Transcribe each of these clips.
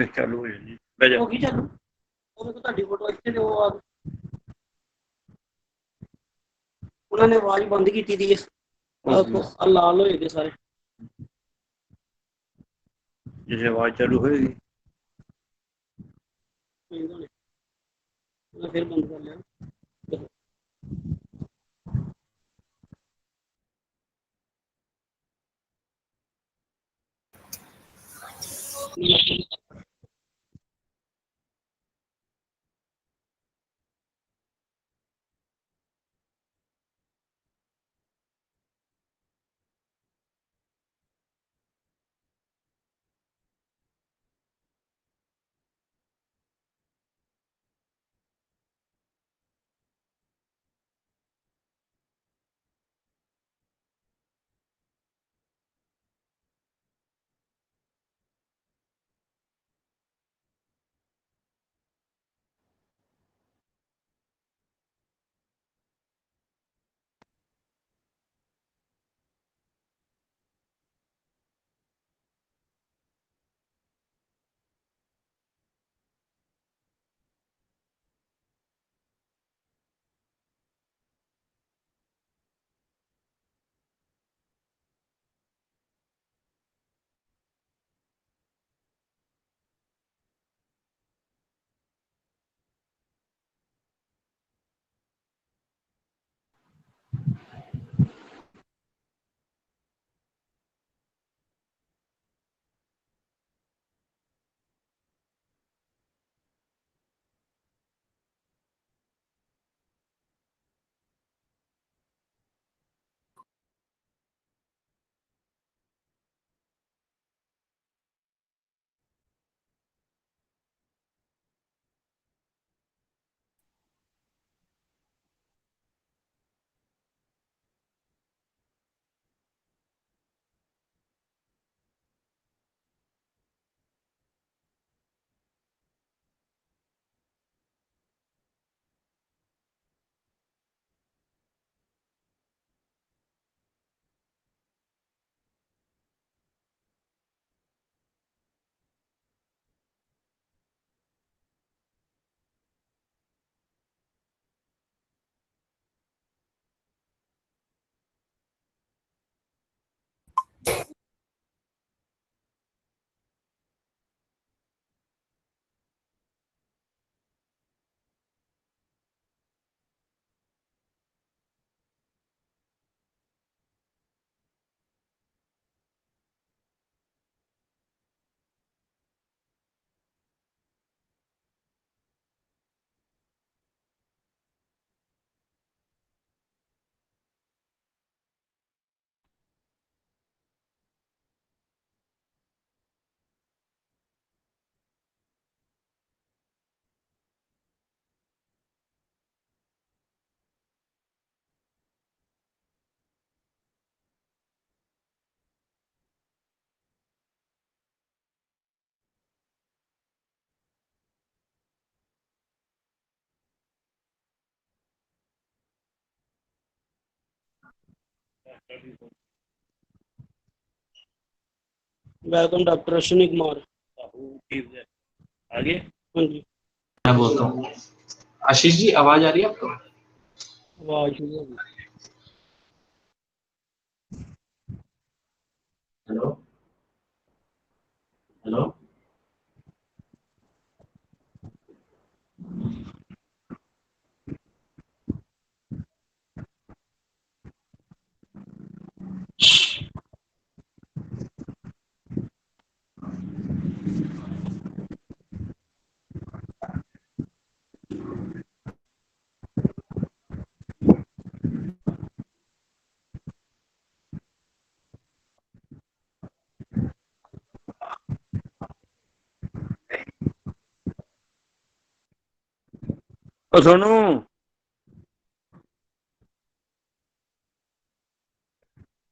ਚਾਲੂ ਹੋ ਜਾਂਦੀ ਬਹਿ ਜਾ ਚਾਲੂ ਉਹ ਤੁਹਾਡੀ ਫੋਟੋ ਇੱਥੇ ਤੇ ਉਹ ਆ ਉਹਨਾਂ ਨੇ ਆਵਾਜ਼ ਬੰਦ ਕੀਤੀ ਦੀ ਹੈ ਲਾਲ ਹੋਏ ਗਏ ਸਾਰੇ ਜੇ ਆਵਾਜ਼ ਚਾਲੂ ਹੋਏਗੀ ਫਿਰ ਬੰਦ ਕਰ ਲਿਆ वेलकम डॉक्टर अश्विनी कुमार आगे हाँ जी मैं बोलता हूँ आशीष जी आवाज आ रही है आपको आवाज हेलो हेलो सोनू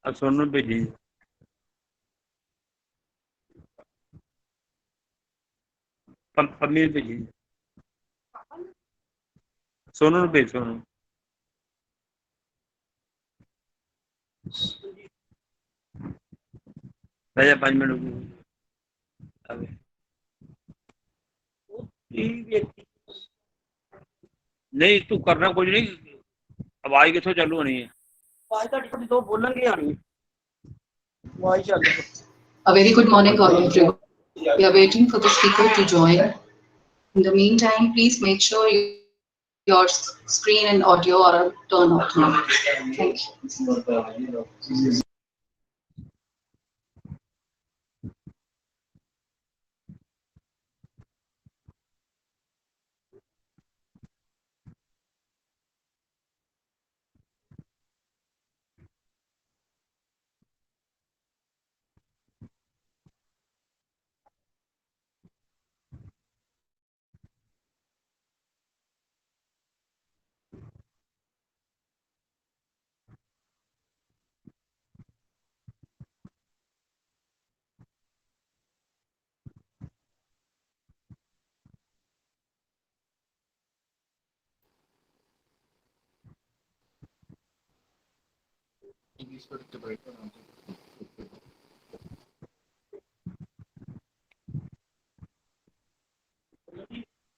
सोनू भेजी पंमी ने भेजी सोनू ने भेज सोनू भैया 5 मिनट अबे नहीं तू करना कुछ नहीं आवाज कितों चालू होनी है आवाज ਤੁਹਾਡੀ ਤੋਂ ਬੋਲਣਗੇ ਆਣੀ ਆਵਾਜ਼ ਚੱਲ A very good morning, all of you. We are waiting for the speaker to join. In the meantime, please make sure your screen and audio are turned off now. Thank you.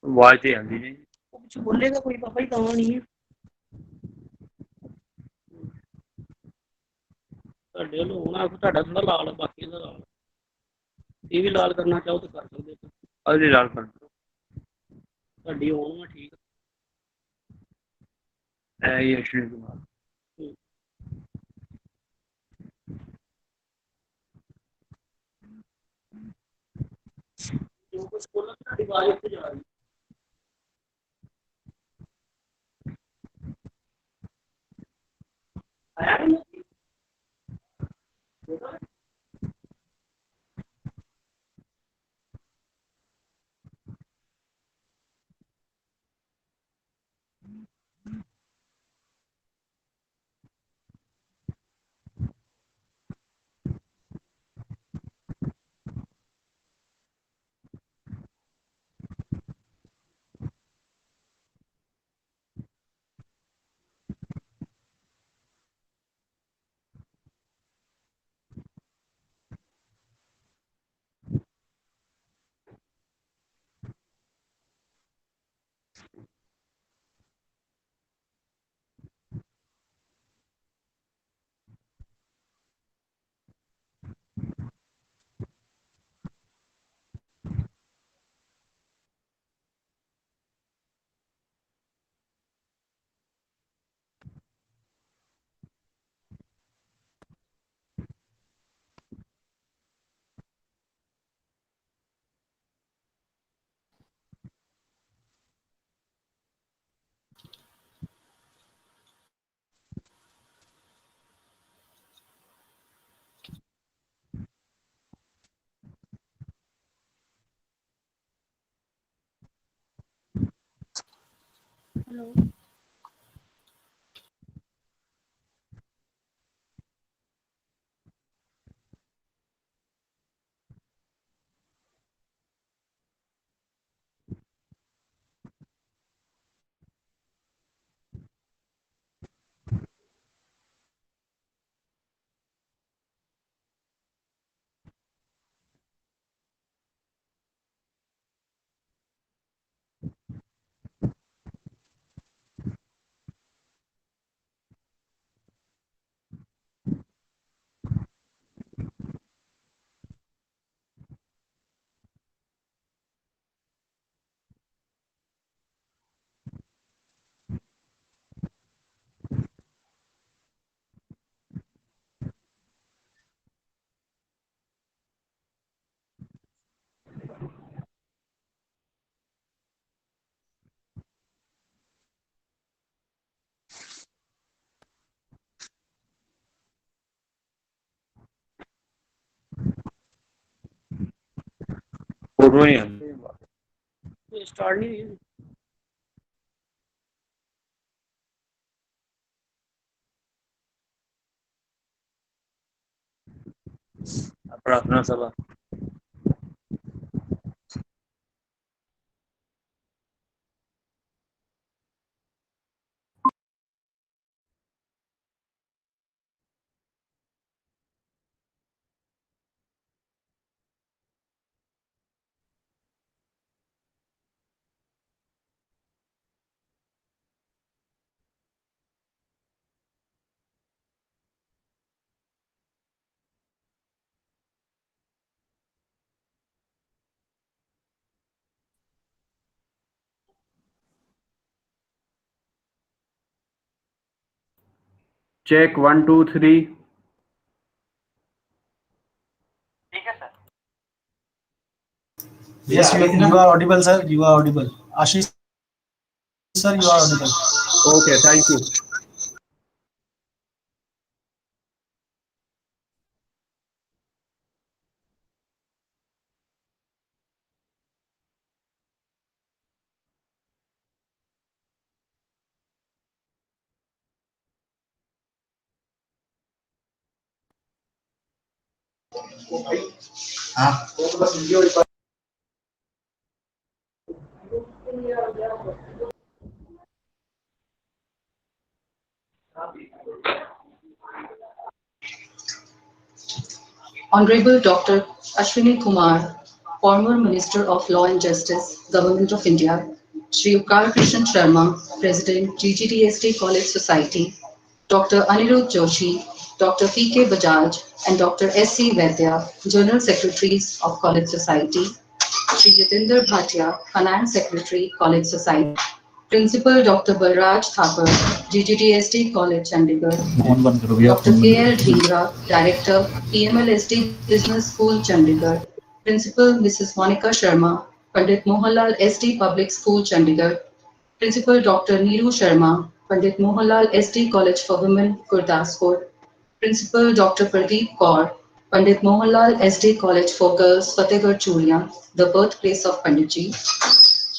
आवाज तो आती नहीं कुछ बोलेगा कोई पापा ही कहा नहीं है ਤੁਹਾਡੇ ਵੱਲੋਂ ਹੋਣਾ ਤੁਹਾਡਾ ਥੋੜਾ ਲਾਲ ਬਾਕੀ ਦਾ ਲਾਲ ਇਹ ਵੀ ਲਾਲ ਕਰਨਾ ਚਾਹੋ ਤਾਂ ਕਰ ਸਕਦੇ अरे लाल कर ਤੁਹਾਡੀ ਹੋਣਾ ਠੀਕ ये अश्विनी कुमार ਜੋ ਕੁਝ ਬੋਲਣਾ ਤੁਹਾਡੀ ਆਵਾਜ਼ ਉੱਤੇ ਜਾ ਰਹੀ ਆਇਆ ਨਹੀਂ हेलो फोटो नहीं आती स्टार्ट नहीं हुई प्रार्थना सभा Check 1 2 3. Yes, you are audible, sir. You are audible. Ashish, sir, you are audible. Okay, thank you. Honorable Dr. Ashwani Kumar, former Minister of Law and Justice, Government of India, Shri Ukar Krishan Sharma, President, GGDSD College Society, Dr. Anirudh Joshi, Dr. P.K. Bajaj, and Dr. S.C. Vaidya, General Secretaries of College Society, Shri Jatinder Bhatia, Finance Secretary, College Society, Principal Dr. Balraj Thapar, GGDSD College, Chandigarh, Dr. K.L. Dhingra, Director, PMLSD Business School, Chandigarh, Principal Mrs. Monica Sharma, Pandit Mohan Lal SD Public School, Chandigarh, Principal Dr. Neeru Sharma, Pandit Mohan Lal SD College for Women, Gurdaspur, Principal Dr. Pradeep Kaur, Pandit Mohan Lal SD College for Girls, Fatehgarh Churia, the birthplace of Panditji,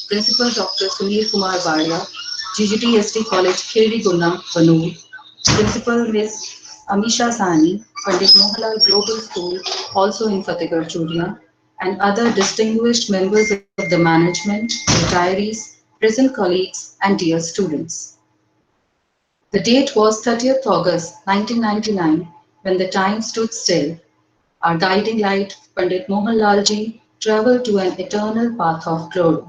Principal Dr. Sunil Kumar Baria, GGDSD College, Kheri Gunna, Banur, Principal Ms. Amisha Sani, Pandit Mohanlal Global School, also in Fatehgarh Churia, and other distinguished members of the management, retirees, present colleagues, and dear students. The date was 30th August 1999 when the time stood still. Our guiding light, Pandit Mohanlal ji, traveled to an eternal path of glory.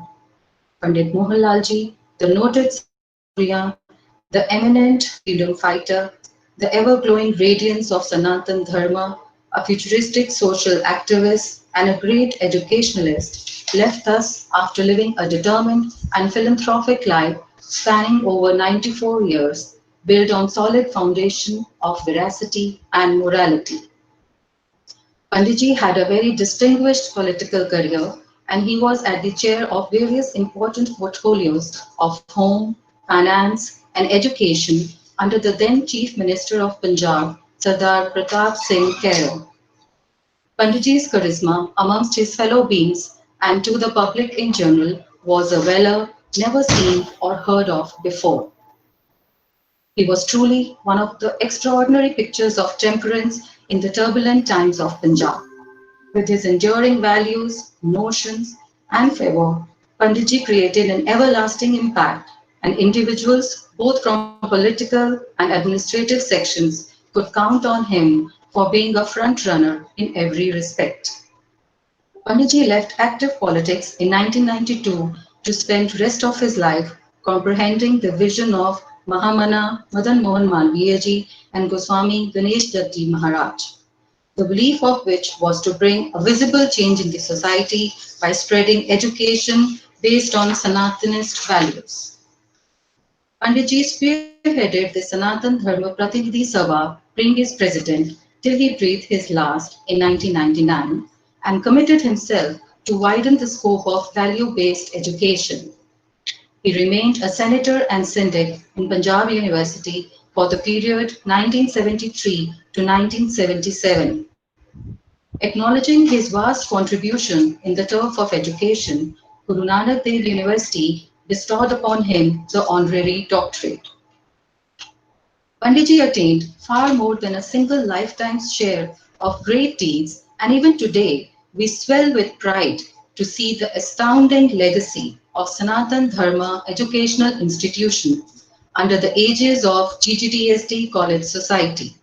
Pandit Mohanlal ji, the noted Surya, the eminent freedom fighter, the ever-glowing radiance of Sanatan Dharma, a futuristic social activist, and a great educationalist, left us after living a determined and philanthropic life spanning over 94 years, built on solid foundation of veracity and morality. Panditji had a very distinguished political career, and he was at the chair of various important portfolios of home, finance, and education under the then Chief Minister of Punjab, Sardar Pratap Singh Kaira. Panditji's charisma amongst his fellow beings and to the public in general was a valor never seen or heard of before. He was truly one of the extraordinary pictures of temperance in the turbulent times of Punjab. With his enduring values, notions, and fervor, Panditji created an everlasting impact, and individuals, both from political and administrative sections, could count on him for being a front runner in every respect. Panditji left active politics in 1992 to spend the rest of his life comprehending the vision of Mahamana Madan Mohan Malviya and Goswami Ganesh Datti Maharaj, the belief of which was to bring a visible change in the society by spreading education based on Sanatanist values. Panditji spearheaded the Sanatan Dharma Pratinidhi Sabha, being his president, till he breathed his last in 1999, and committed himself to widen the scope of value-based education. He remained a senator and syndic in Punjab University for the period 1973 to 1977. Acknowledging his vast contribution in the turf of education, Guru Nanak Dev University bestowed upon him the honorary doctorate. Panditji attained far more than a single lifetime's share of great deeds, and even today we swell with pride to see the astounding legacy of Sanatan Dharma Educational Institution under the aegis of GGDSD College Society.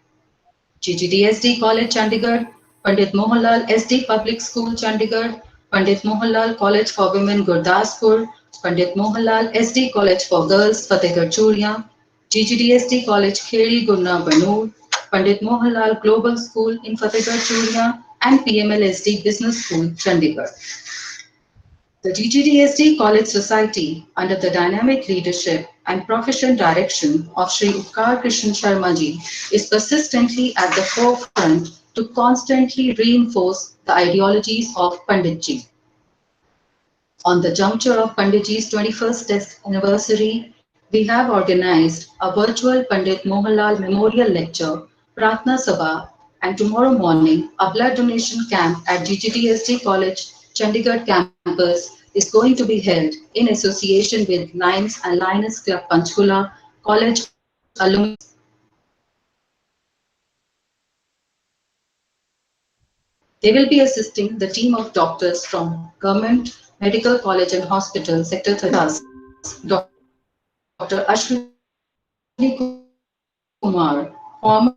GGDSD College Chandigarh, Pandit Mohan Lal SD Public School Chandigarh, Pandit Mohan Lal College for Women Gurdaspur, Pandit Mohan Lal SD College for Girls Fatehgarh Churia, GGDSD College Kheri Gunna Banur, Pandit Mohan Lal Global School in Fatehgarh Churia, and PMLSD Business School Chandigarh. The GGDSD College Society, under the dynamic leadership and proficient direction of Sri Upkar Krishan Sharma ji, is persistently at the forefront to constantly reinforce the ideologies of Pandit ji. On the juncture of Pandit ji's 21st death anniversary, we have organized a virtual Pandit Mohan Lal Memorial Lecture, Prarthana Sabha, and tomorrow morning, a blood donation camp at GGDSD College, Chandigarh campus is going to be held in association with Lions and Lioness Club Panchkula College alumni. They will be assisting the team of doctors from Govt Medical College and Hospital, Sector 30, Dr. Ashwani Kumar, former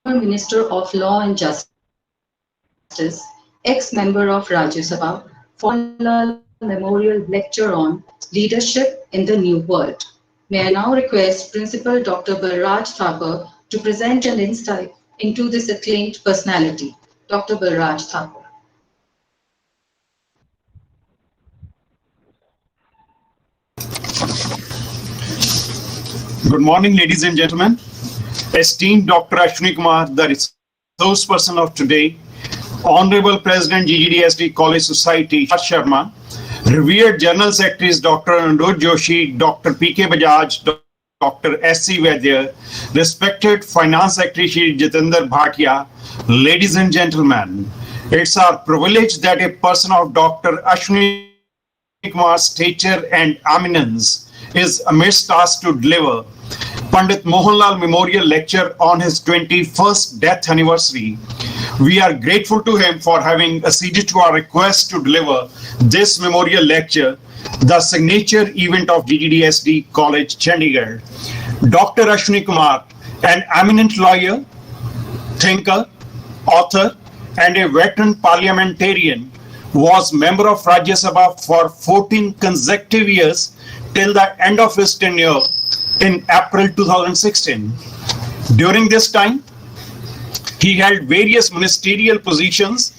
Minister of Law and Justice, ex-member of Rajya Sabha, former Memorial Lecture on Leadership in the New World. May I now request Principal Dr. Balraj Thapar to present an insight into this acclaimed personality. Dr. Balraj Thapar. Good morning, ladies and gentlemen. Esteemed Dr. Ashwani Kumar, the resource person of today, Honorable President GGDSD College Society, Sharma, revered General Secretaries Dr. Anirudh Joshi, Dr. P.K. Bajaj, Dr. S.C. Vaidya, respected Finance Secretary Shri Jitendra Bhatia, ladies and gentlemen, it's our privilege that a person of Dr. Ashwani Kumar's stature and eminence is amidst us to deliver Pandit Mohan Lal Memorial Lecture on his 21st death anniversary. We are grateful to him for having acceded to our request to deliver this memorial lecture, the signature event of GGDSD College, Chandigarh. Dr. Ashwani Kumar, an eminent lawyer, thinker, author, and a veteran parliamentarian, was member of Rajya Sabha for 14 consecutive years till the end of his tenure in April 2016. During this time, he held various ministerial positions,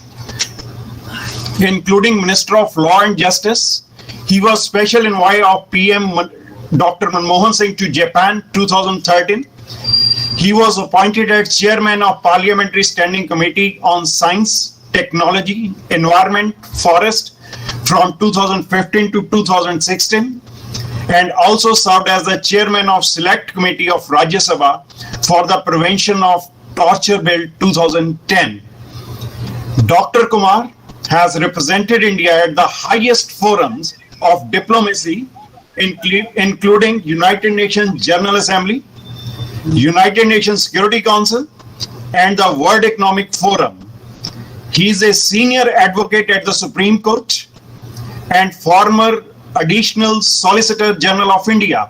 including Minister of Law and Justice. He was special envoy of PM Dr. Manmohan Singh to Japan 2013. He was appointed as Chairman of Parliamentary Standing Committee on Science, Technology, Environment, Forest from 2015 to 2016, and also served as the Chairman of Select Committee of Rajya Sabha for the Prevention of Torture Bill 2010. Dr. Kumar has represented India at the highest forums of diplomacy, including United Nations General Assembly, United Nations Security Council, and the World Economic Forum. He is a senior advocate at the Supreme Court and former Additional Solicitor General of India,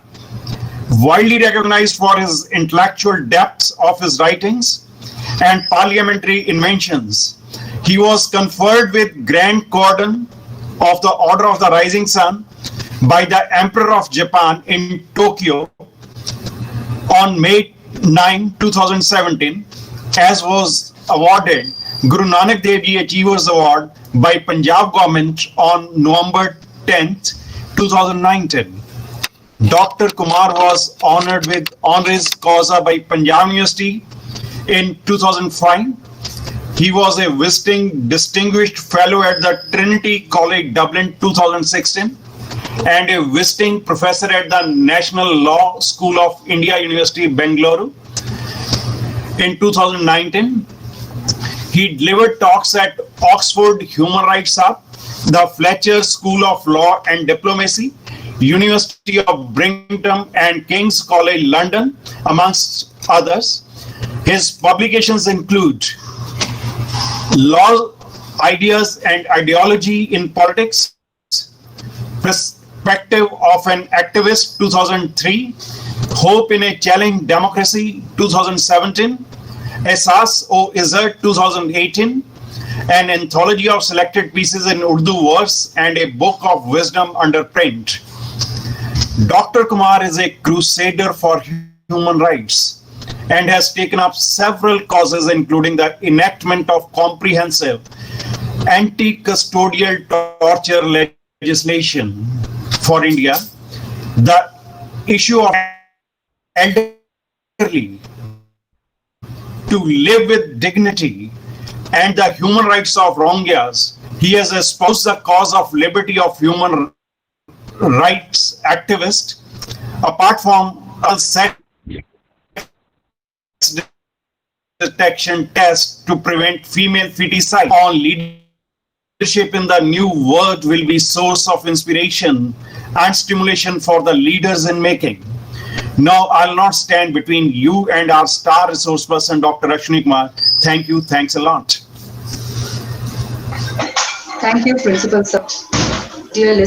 widely recognized for his intellectual depths of his writings and parliamentary inventions. He was conferred with Grand Cordon of the Order of the Rising Sun by the Emperor of Japan in Tokyo on May 9, 2017, as was awarded Guru Nanak Dev Ji Achievers Award by Punjab government on November 10, 2019. Dr. Kumar was honored with honoris causa by Punjab University in 2005. He was a visiting distinguished fellow at the Trinity College Dublin 2016 and a visiting professor at the National Law School of India University Bengaluru. In 2019, he delivered talks at Oxford Human Rights Hub, the Fletcher School of Law and Diplomacy, University of Brigham and King's College London, amongst others. His publications include Law, Ideas and Ideology in Politics, Perspective of an Activist 2003, Hope in a Challenging Democracy 2017, Ehsaas o Izzat 2018, an anthology of selected pieces in Urdu verse, and a book of wisdom under print. Dr. Kumar is a crusader for human rights and has taken up several causes, including the enactment of comprehensive anti-custodial torture legislation for India, the issue of elderly to live with dignity and the human rights of Rohingyas. He has espoused the cause of liberty of human rights activist. Apart from a sex detection test to prevent female feticide on leadership in the new world will be source of inspiration and stimulation for the leaders in making. Now, I'll not stand between you and our star resource person, Dr. Ashwani Kumar. Thank you. Thanks a lot. Thank you, Principal Sir. Dear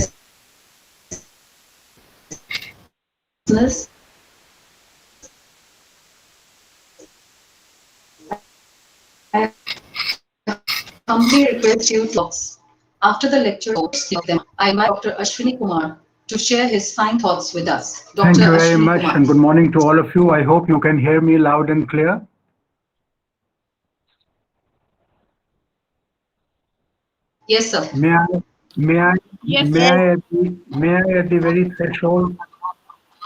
listeners, I humbly request you to after the lecture, I invite Dr. Ashwani Kumar to share his fine thoughts with us. Dr. Thank you very Ashwani much, Kumar. and good morning to all of you. I hope you can hear me loud and clear. Yes, sir. May I at the very threshold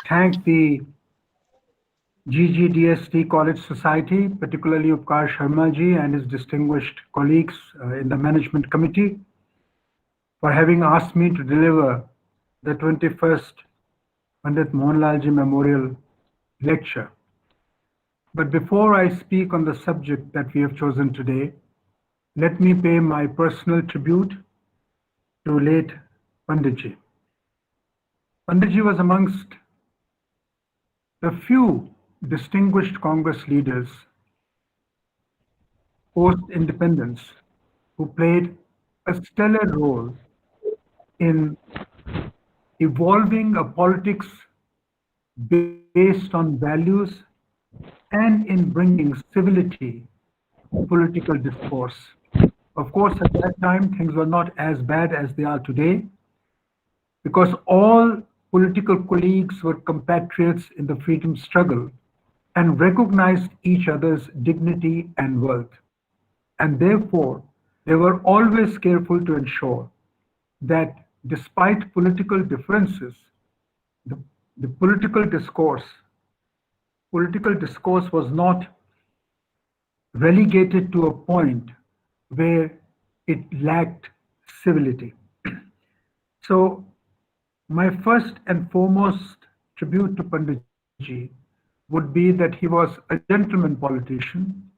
thank the GGDSD College Society, particularly Upkar Sharma ji and his distinguished colleagues in the management committee, for having asked me to deliver the 21st Pandit Mohan Lal ji Memorial Lecture. But before I speak on the subject that we have chosen today, let me pay my personal tribute to late Pandit ji. Pandit ji was amongst the few distinguished Congress leaders post-independence who played a stellar role in evolving a politics based on values and in bringing civility to political discourse. Of course, at that time, things were not as bad as they are today, because all political colleagues were compatriots in the freedom struggle and recognized each other's dignity and worth. And therefore, they were always careful to ensure that despite political differences, the political discourse was not relegated to a point where it lacked civility. So my first and foremost tribute to Pandit ji would be that he was a gentleman politician,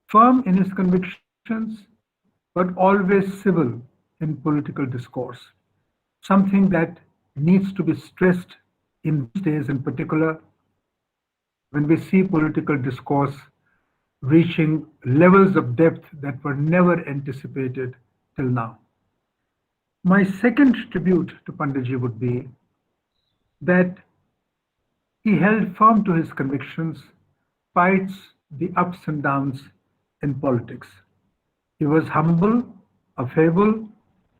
firm in his convictions, but always civil in political discourse, something that needs to be stressed in these days in particular, when we see political discourse reaching levels of depth that were never anticipated till now. My second tribute to Pandit ji would be that he held firm to his convictions, fights the ups and downs in politics. He was humble, affable,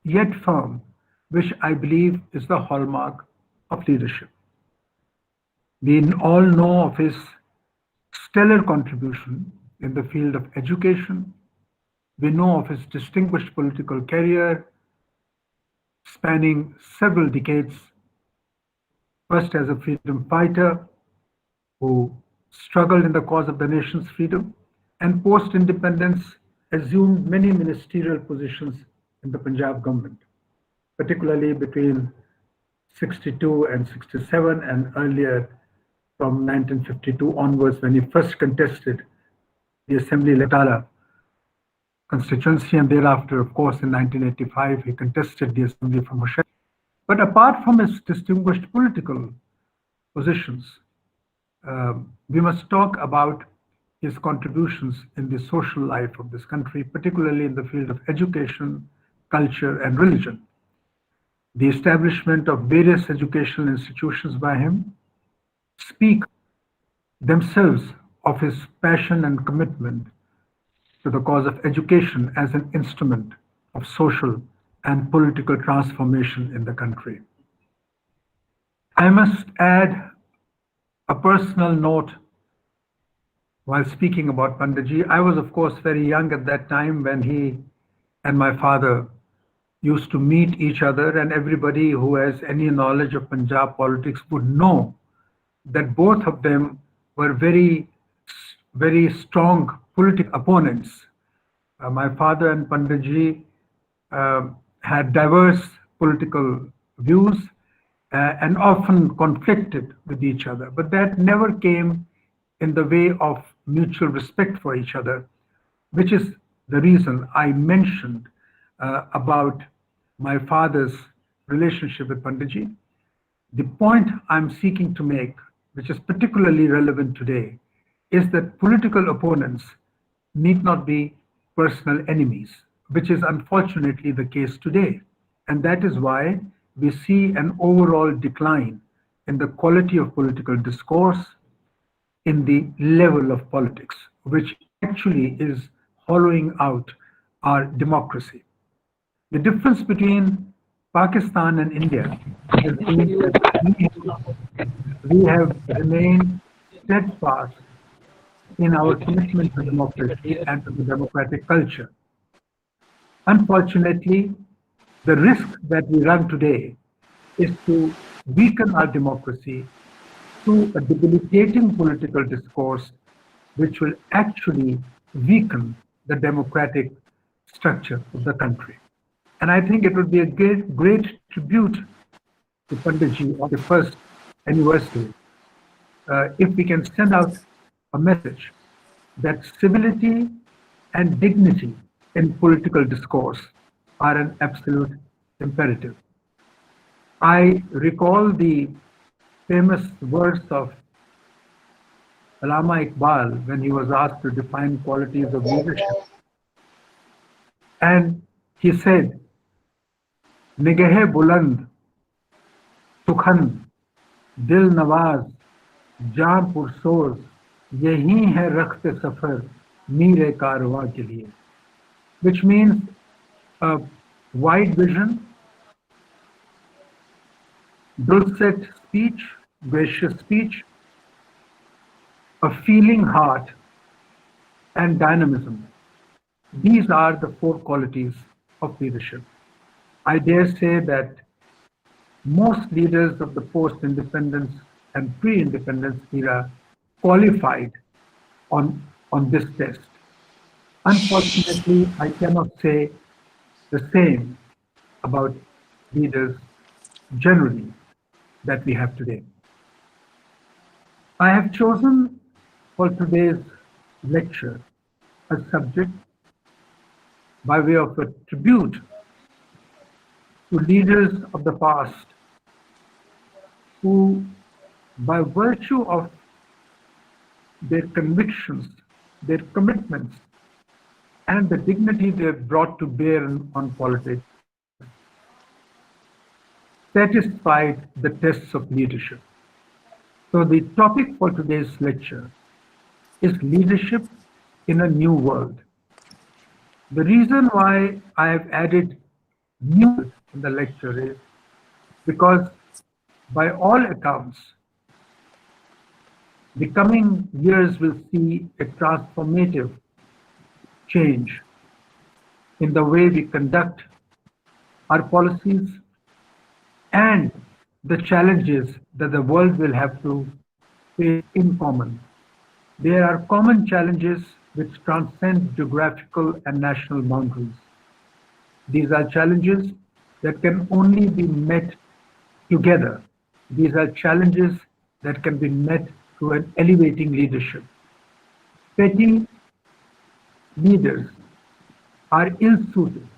yet firm, which I believe is the hallmark of leadership. We all know of his stellar contribution in the field of education. We know of his distinguished political career spanning several decades, first as a freedom fighter who struggled in the cause of the nation's freedom, and post-independence assumed many ministerial positions in the Punjab government, particularly between 62 and 67, and earlier from 1952 onwards, when he first contested the Assembly Latala constituency, and thereafter, of course, in 1985, he contested the Assembly from Hoshiarpur. But apart from his distinguished political positions, we must talk about his contributions in the social life of this country, particularly in the field of education, culture, and religion. The establishment of various educational institutions by him speak themselves of his passion and commitment to the cause of education as an instrument of social and political transformation in the country. I must add a personal note while speaking about Pandit ji. I was, of course, very young at that time when he and my father used to meet each other, and everybody who has any knowledge of Punjab politics would know that both of them were very strong political opponents. My father and Panditji had diverse political views and often conflicted with each other, but that never came in the way of mutual respect for each other, which is the reason I mentioned about my father's relationship with Panditji. The point I'm seeking to make, which is particularly relevant today, is that political opponents need not be personal enemies, which is unfortunately the case today. And that is why we see an overall decline in the quality of political discourse, in the level of politics, which actually is hollowing out our democracy. The difference between Pakistan and India has been that we have remained steadfast in our commitment to democracy and to the democratic culture. Unfortunately, the risk that we run today is to weaken our democracy through a debilitating political discourse, which will actually weaken the democratic structure of the country. And I think it would be a great tribute to Panditji on the first anniversary if we can send out a message that civility and dignity in political discourse are an absolute imperative. I recall the famous words of Allama Iqbal when he was asked to define qualities of leadership. And he said, Nigahe buland, sukhan, dil nawaz, jaan pursoz, yahi hai rakhte safar, meere karwa ke liye. Which means a wide vision, dulcet speech, gracious speech, a feeling heart, and dynamism. These are the four qualities of leadership. I dare say that most leaders of the post-independence and pre-independence era qualified on this test. Unfortunately, I cannot say the same about leaders generally that we have today. I have chosen for today's lecture a subject by way of a tribute to leaders of the past who, by virtue of their convictions, their commitments, and the dignity they have brought to bear on politics, satisfied the tests of leadership. So the topic for today's lecture is leadership in a new world. The reason why I have added new in the lecture is because by all accounts, the coming years will see a transformative change in the way we conduct our policies and the challenges that the world will have to face in common. There are common challenges which transcend geographical and national boundaries. These are challenges that can only be met together. These are challenges that can be met through an elevating leadership. Petty leaders are ill-suited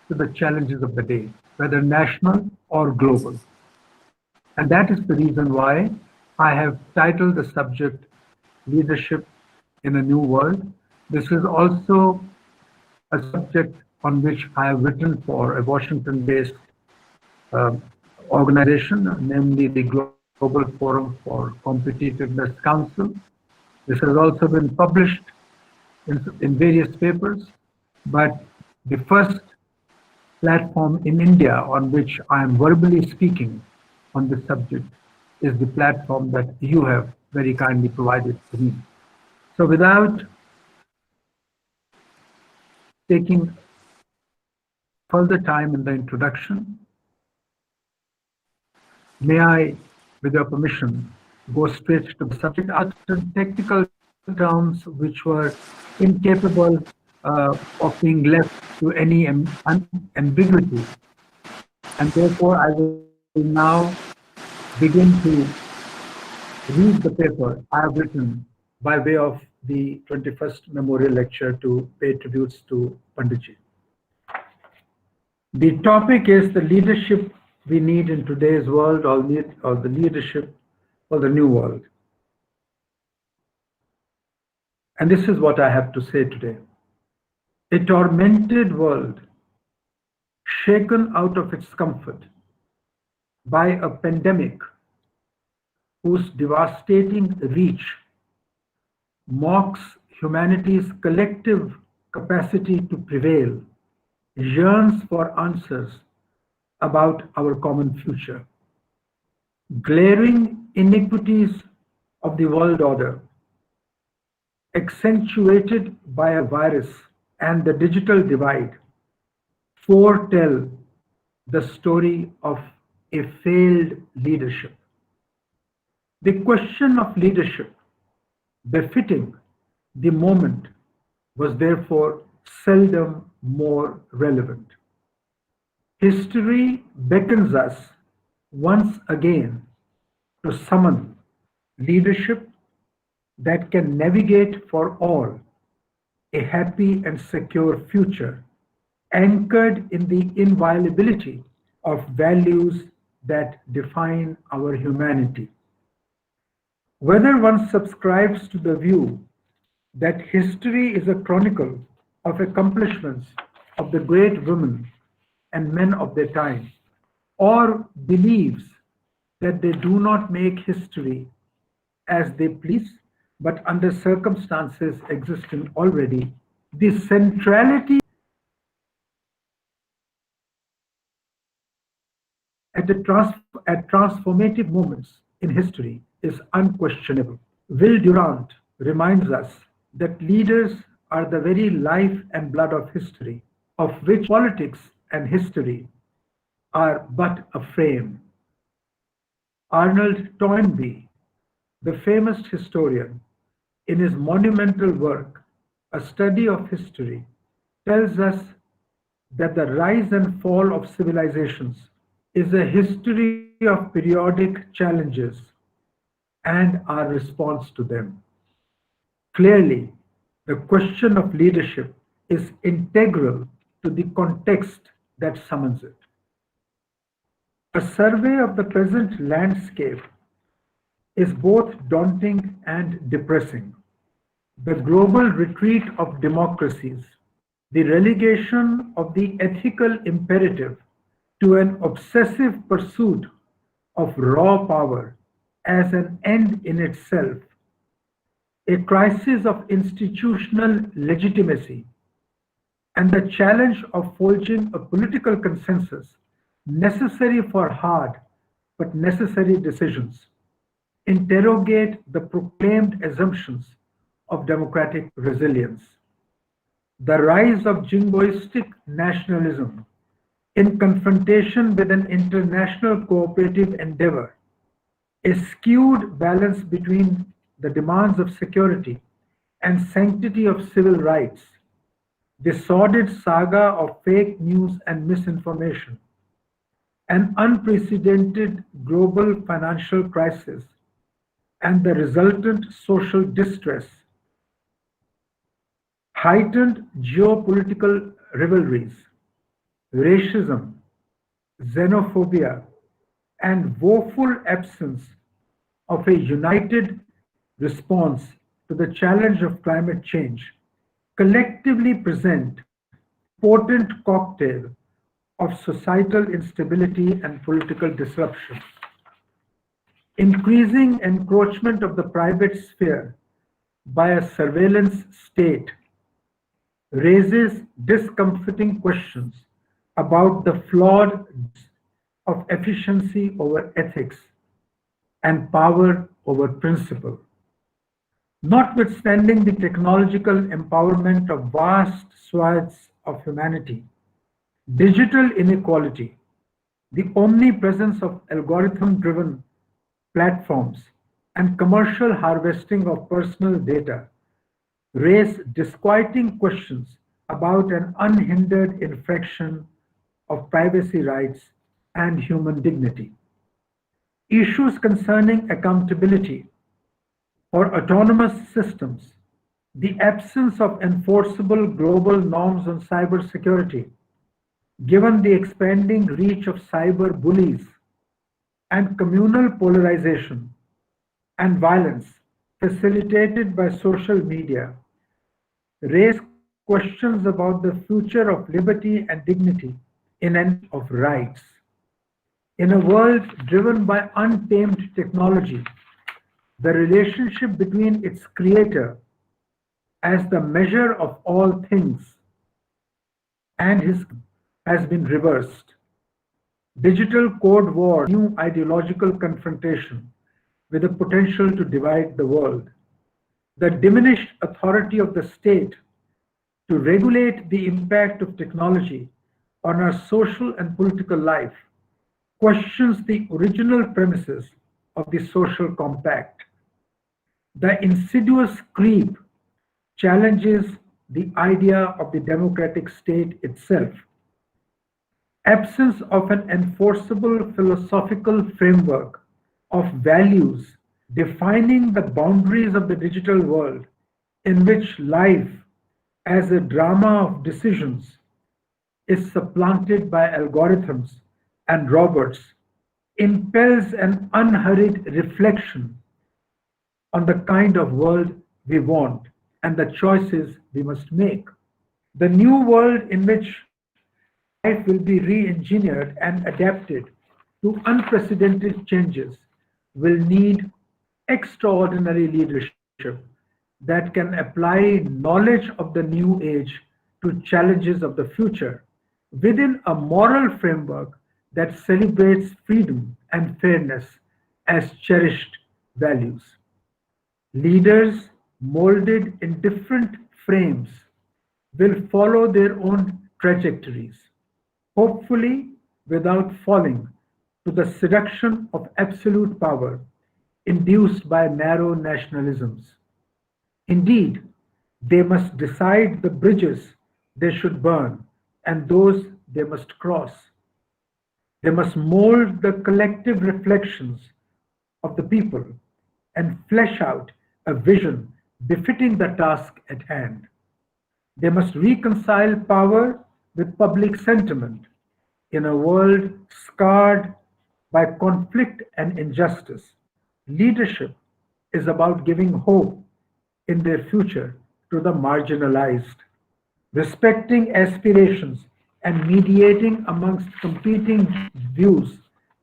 to the challenges of the day, whether national or global. And that is the reason why I have titled the subject Leadership in a New World. This is also a subject on which I have written for a Washington-based organization, namely the Global Forum for Competitiveness Council. This has also been published in various papers, but the first platform in India on which I am verbally speaking on this subject is the platform that you have very kindly provided to me. So without taking further time in the introduction, may I, with your permission, go straight to the subject, utter technical terms which were incapable of being left to any ambiguity. And therefore, I will now begin to read the paper I have written by way of the 21st memorial lecture to pay tributes to Panditji. The topic is the leadership we need in today's world, or the leadership for the new world. And this is what I have to say today. A tormented world, shaken out of its comfort by a pandemic whose devastating reach mocks humanity's collective capacity to prevail, yearns for answers about our common future. Glaring iniquities of the world order, accentuated by a virus and the digital divide, foretell the story of a failed leadership. The question of leadership befitting the moment was therefore seldom more relevant. History beckons us once again to summon leadership that can navigate for all a happy and secure future, anchored in the inviolability of values that define our humanity. Whether one subscribes to the view that history is a chronicle of accomplishments of the great women and men of their time, or believes that they do not make history as they please, but under circumstances existing already, the centrality at transformative moments in history is unquestionable. Will Durant reminds us that leaders are the very life and blood of history, of which politics and history are but a frame. Arnold Toynbee, the famous historian, in his monumental work, A Study of History, tells us that the rise and fall of civilizations is a history of periodic challenges and our response to them. Clearly, the question of leadership is integral to the context that summons it. A survey of the present landscape is both daunting and depressing. The global retreat of democracies, the relegation of the ethical imperative to an obsessive pursuit of raw power as an end in itself, a crisis of institutional legitimacy, and the challenge of forging a political consensus necessary for hard but necessary decisions, interrogate the proclaimed assumptions of democratic resilience. The rise of jingoistic nationalism in confrontation with an international cooperative endeavor, a skewed balance between the demands of security and sanctity of civil rights, the sordid saga of fake news and misinformation, an unprecedented global financial crisis, and the resultant social distress, heightened geopolitical rivalries, racism, xenophobia, and woeful absence of a united response to the challenge of climate change collectively present a potent cocktail of societal instability and political disruption. Increasing encroachment of the private sphere by a surveillance state raises discomforting questions about the flawed of efficiency over ethics and power over principle. Notwithstanding the technological empowerment of vast swaths of humanity, Digital inequality, the omnipresence of algorithm-driven platforms and commercial harvesting of personal data raise disquieting questions about an unhindered infraction of privacy rights and human dignity. Issues concerning accountability for autonomous systems, the absence of enforceable global norms on cybersecurity, given the expanding reach of cyber bullies and communal polarization and violence facilitated by social media, raise questions about the future of liberty and dignity in an of rights. In a world driven by untamed technology, the relationship between its creator as the measure of all things and his has been reversed. Digital Cold War, new ideological confrontation with the potential to divide the world. The diminished authority of the state to regulate the impact of technology on our social and political life questions the original premises of the social compact. The insidious creep challenges the idea of the democratic state itself. Absence of an enforceable philosophical framework of values defining the boundaries of the digital world in which life as a drama of decisions is supplanted by algorithms and robots impels an unhurried reflection on the kind of world we want and the choices we must make. The new world in which life will be re-engineered and adapted to unprecedented changes will need extraordinary leadership that can apply knowledge of the new age to challenges of the future within a moral framework that celebrates freedom and fairness as cherished values. Leaders molded in different frames will follow their own trajectories, hopefully without falling to the seduction of absolute power induced by narrow nationalisms. Indeed, they must decide the bridges they should burn and those they must cross. They must mold the collective reflections of the people and flesh out a vision befitting the task at hand. They must reconcile power with public sentiment in a world scarred by conflict and injustice. Leadership is about giving hope in their future to the marginalized, respecting aspirations and mediating amongst competing views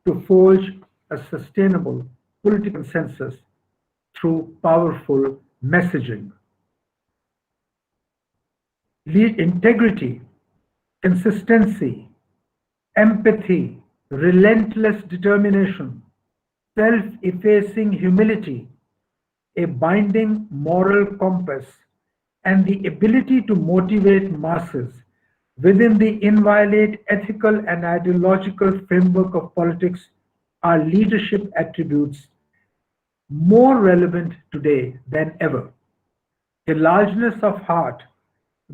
to forge a sustainable political consensus through powerful messaging. Lead integrity, consistency, empathy, relentless determination, self-effacing humility, a binding moral compass, and the ability to motivate masses within the inviolate ethical and ideological framework of politics are leadership attributes more relevant today than ever. A largeness of heart,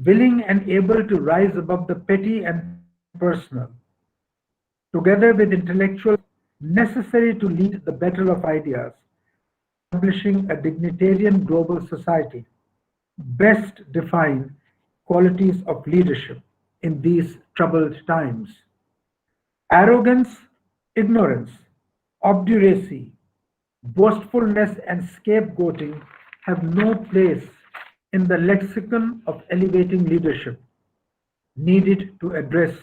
willing and able to rise above the petty and personal, together with intellectual necessary to lead the battle of ideas, establishing a dignitarian global society, best define qualities of leadership in these troubled times. Arrogance, ignorance, obduracy, boastfulness, and scapegoating have no place in the lexicon of elevating leadership needed to address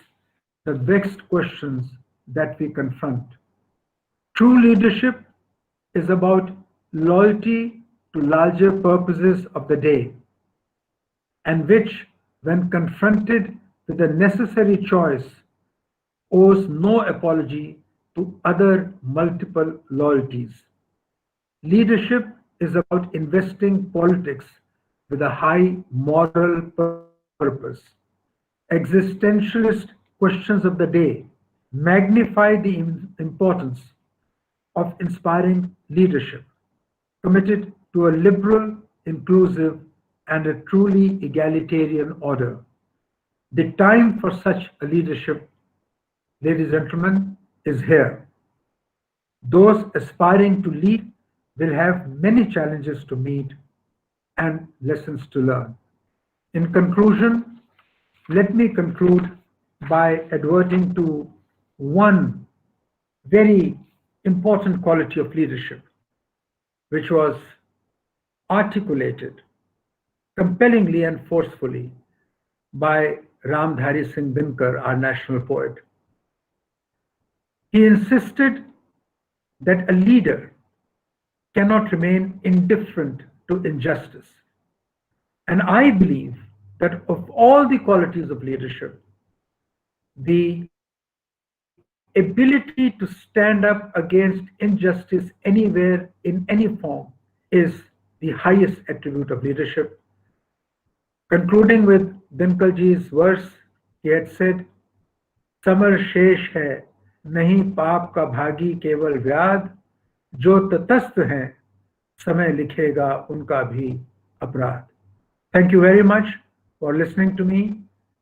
the vexed questions that we confront. True leadership is about loyalty to larger purposes of the day, and which, when confronted with the necessary choice, owes no apology to other multiple loyalties. Leadership is about investing politics with a high moral purpose. Existentialist questions of the day magnify the importance of inspiring leadership, committed to a liberal, inclusive, and a truly egalitarian order. The time for such a leadership, ladies and gentlemen, is here. Those aspiring to lead will have many challenges to meet and lessons to learn. In conclusion, let me conclude by adverting to one very important quality of leadership, which was articulated compellingly and forcefully by Ramdhari Singh Dinkar, our national poet. He insisted that a leader cannot remain indifferent to injustice. And I believe that of all the qualities of leadership, the ability to stand up against injustice anywhere in any form is the highest attribute of leadership. Concluding with Dinkalji's verse, he had said, "Samar shesh hai, nahi paap ka bhagi keval vyad, jo tatast hai, samay likhega unka bhi aparad." Thank you very much for listening to me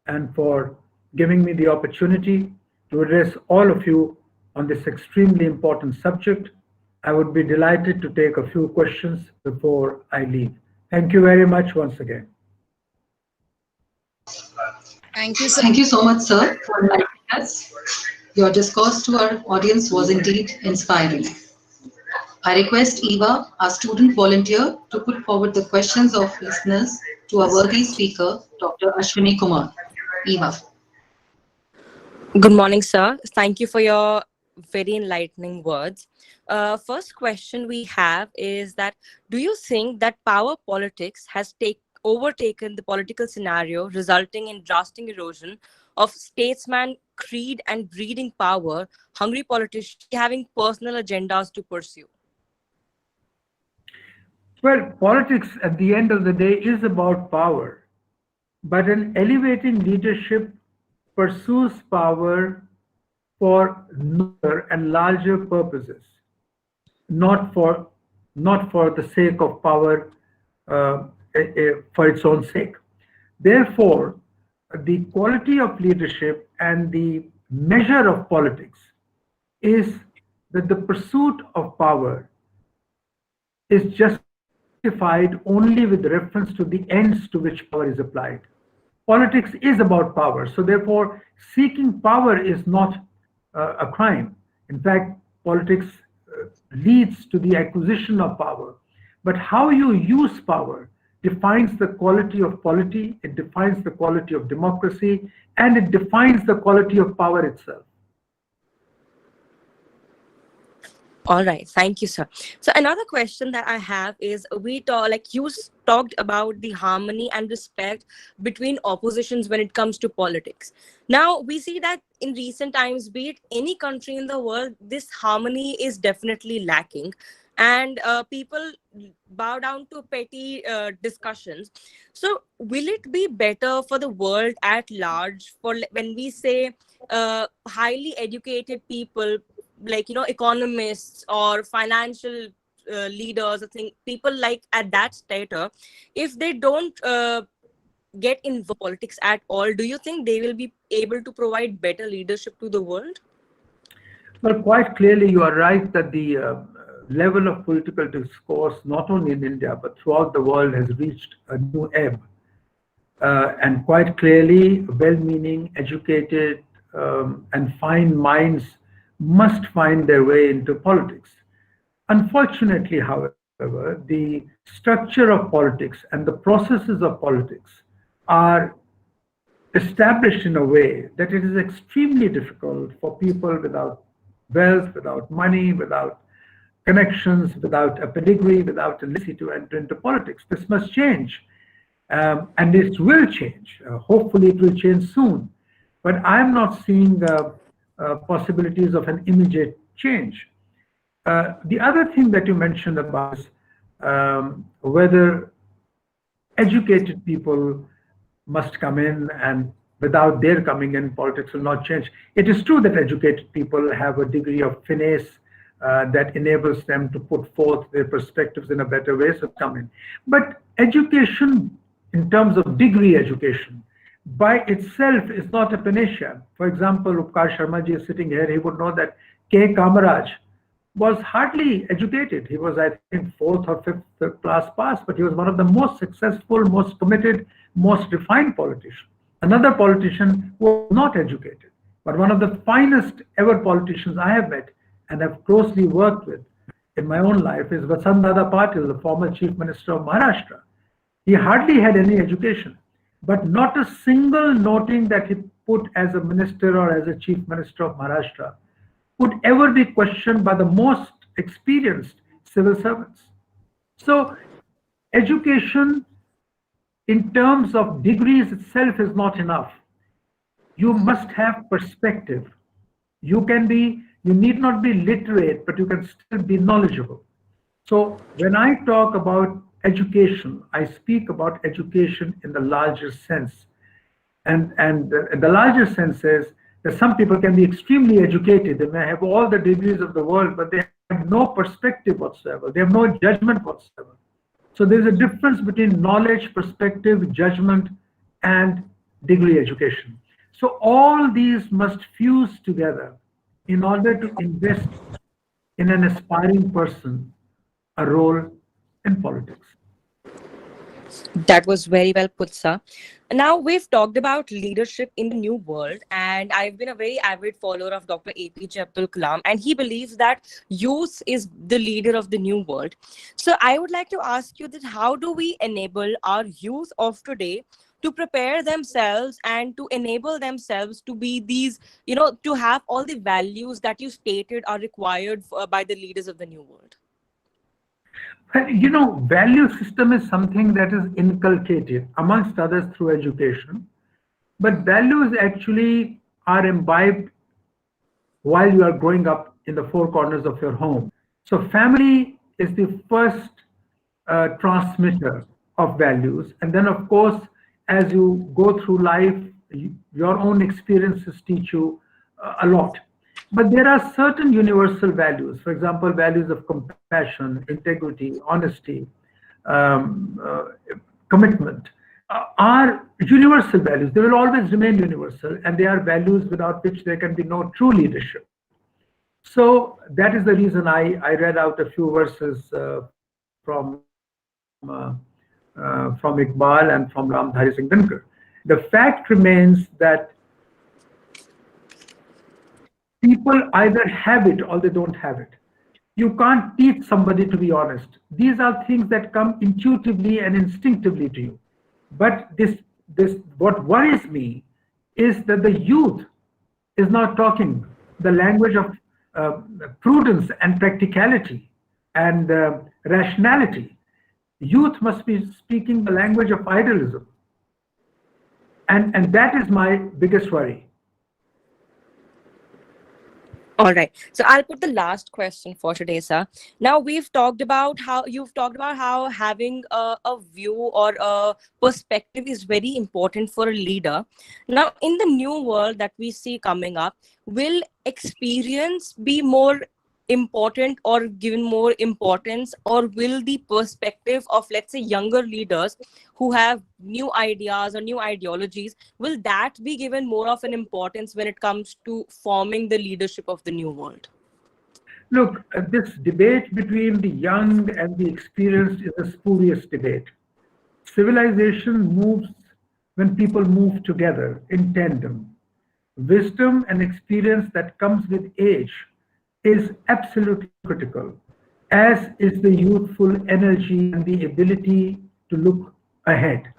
and for giving me the opportunity to address all of you on this extremely important subject. I would be delighted to take a few questions before I leave. Thank you very much once again. Thank you, sir. Thank you so much, sir, for enlightening us. Your discourse to our audience was indeed inspiring. I request Eva, our student volunteer, to put forward the questions of listeners to our worthy speaker, Dr. Ashwani Kumar. Eva. Good morning, sir. Thank you for your very enlightening words. First question we have is that, do you think that power politics has overtaken the political scenario, resulting in drastic erosion of statesman creed and breeding power, hungry politicians having personal agendas to pursue? Well, politics at the end of the day is about power, but an elevating leadership pursues power for noble and larger purposes, not for the sake of power for its own sake. Therefore, the quality of leadership and the measure of politics is that the pursuit of power is justified only with reference to the ends to which power is applied. Politics is about power, so therefore seeking power is not a crime. In fact, politics leads to the acquisition of power. But how you use power defines the quality of polity, it defines the quality of democracy, and it defines the quality of power itself. All right, thank you, sir. So another question that I have is, you talked about the harmony and respect between oppositions when it comes to politics. Now we see that in recent times, be it any country in the world, this harmony is definitely lacking, and people bow down to petty discussions. So will it be better for the world at large for when we say highly educated people, like, economists or financial leaders, I think people like at that status, if they don't get involved in politics at all, do you think they will be able to provide better leadership to the world? Well, quite clearly you are right that the level of political discourse, not only in India, but throughout the world, has reached a new ebb. And quite clearly, well-meaning, educated, and fine minds must find their way into politics. Unfortunately, however, the structure of politics and the processes of politics are established in a way that it is extremely difficult for people without wealth, without money, without connections, without a pedigree, without a legacy to enter into politics. This must change, and it will change. Hopefully it will change soon. But I'm not seeing possibilities of an immediate change. The other thing that you mentioned about is whether educated people must come in and without their coming in, politics will not change. It is true that educated people have a degree of finesse that enables them to put forth their perspectives in a better way, so come in. But education, in terms of degree education, by itself is not a panacea. For example, Upkar Sharma ji is sitting here, he would know that K. Kamaraj was hardly educated. He was, I think, 4th or 5th class pass, but he was one of the most successful, most committed, most refined politicians. Another politician who was not educated, but one of the finest ever politicians I have met and have closely worked with in my own life is Vasantdada Patil, the former Chief Minister of Maharashtra. He hardly had any education, but not a single noting that he put as a minister or as a Chief Minister of Maharashtra would ever be questioned by the most experienced civil servants. So education in terms of degrees itself is not enough. You must have perspective. You need not be literate, but you can still be knowledgeable. So when I talk about education, I speak about education in the larger sense. And the larger sense is that some people can be extremely educated. They may have all the degrees of the world, but they have no perspective whatsoever. They have no judgment whatsoever. So there's a difference between knowledge, perspective, judgment, and degree education. So all these must fuse together in order to invest in an aspiring person a role in politics. That was very well put, sir. Now, we've talked about leadership in the new world, and I've been a very avid follower of Dr. APJ Abdul Kalam, and he believes that youth is the leader of the new world. So I would like to ask you that how do we enable our youth of today to prepare themselves and to enable themselves to be these, to have all the values that you stated are required by the leaders of the new world? Value system is something that is inculcated, amongst others, through education. But values actually are imbibed while you are growing up in the four corners of your home. So family is the first transmitter of values. And then, of course, as you go through life, your own experiences teach you a lot. But there are certain universal values, for example, values of compassion, integrity, honesty, commitment, are universal values. They will always remain universal, and they are values without which there can be no true leadership. So that is the reason I read out a few verses from Iqbal and from Ramdhari Singh Dinkar. The fact remains that people either have it or they don't have it. You can't teach somebody to be honest. These are things that come intuitively and instinctively to you. But what worries me is that the youth is not talking the language of prudence and practicality and rationality. Youth must be speaking the language of idealism. And that is my biggest worry. All right. So I'll put the last question for today, sir. Now you've talked about how having a view or a perspective is very important for a leader. Now, in the new world that we see coming up, will experience be more important or given more importance, or will the perspective of, let's say, younger leaders who have new ideas or new ideologies, will that be given more of an importance when it comes to forming the leadership of the new world? Look, this debate between the young and the experienced is a spurious debate. Civilization moves when people move together in tandem. Wisdom and experience that comes with age is absolutely critical, as is the youthful energy and the ability to look ahead.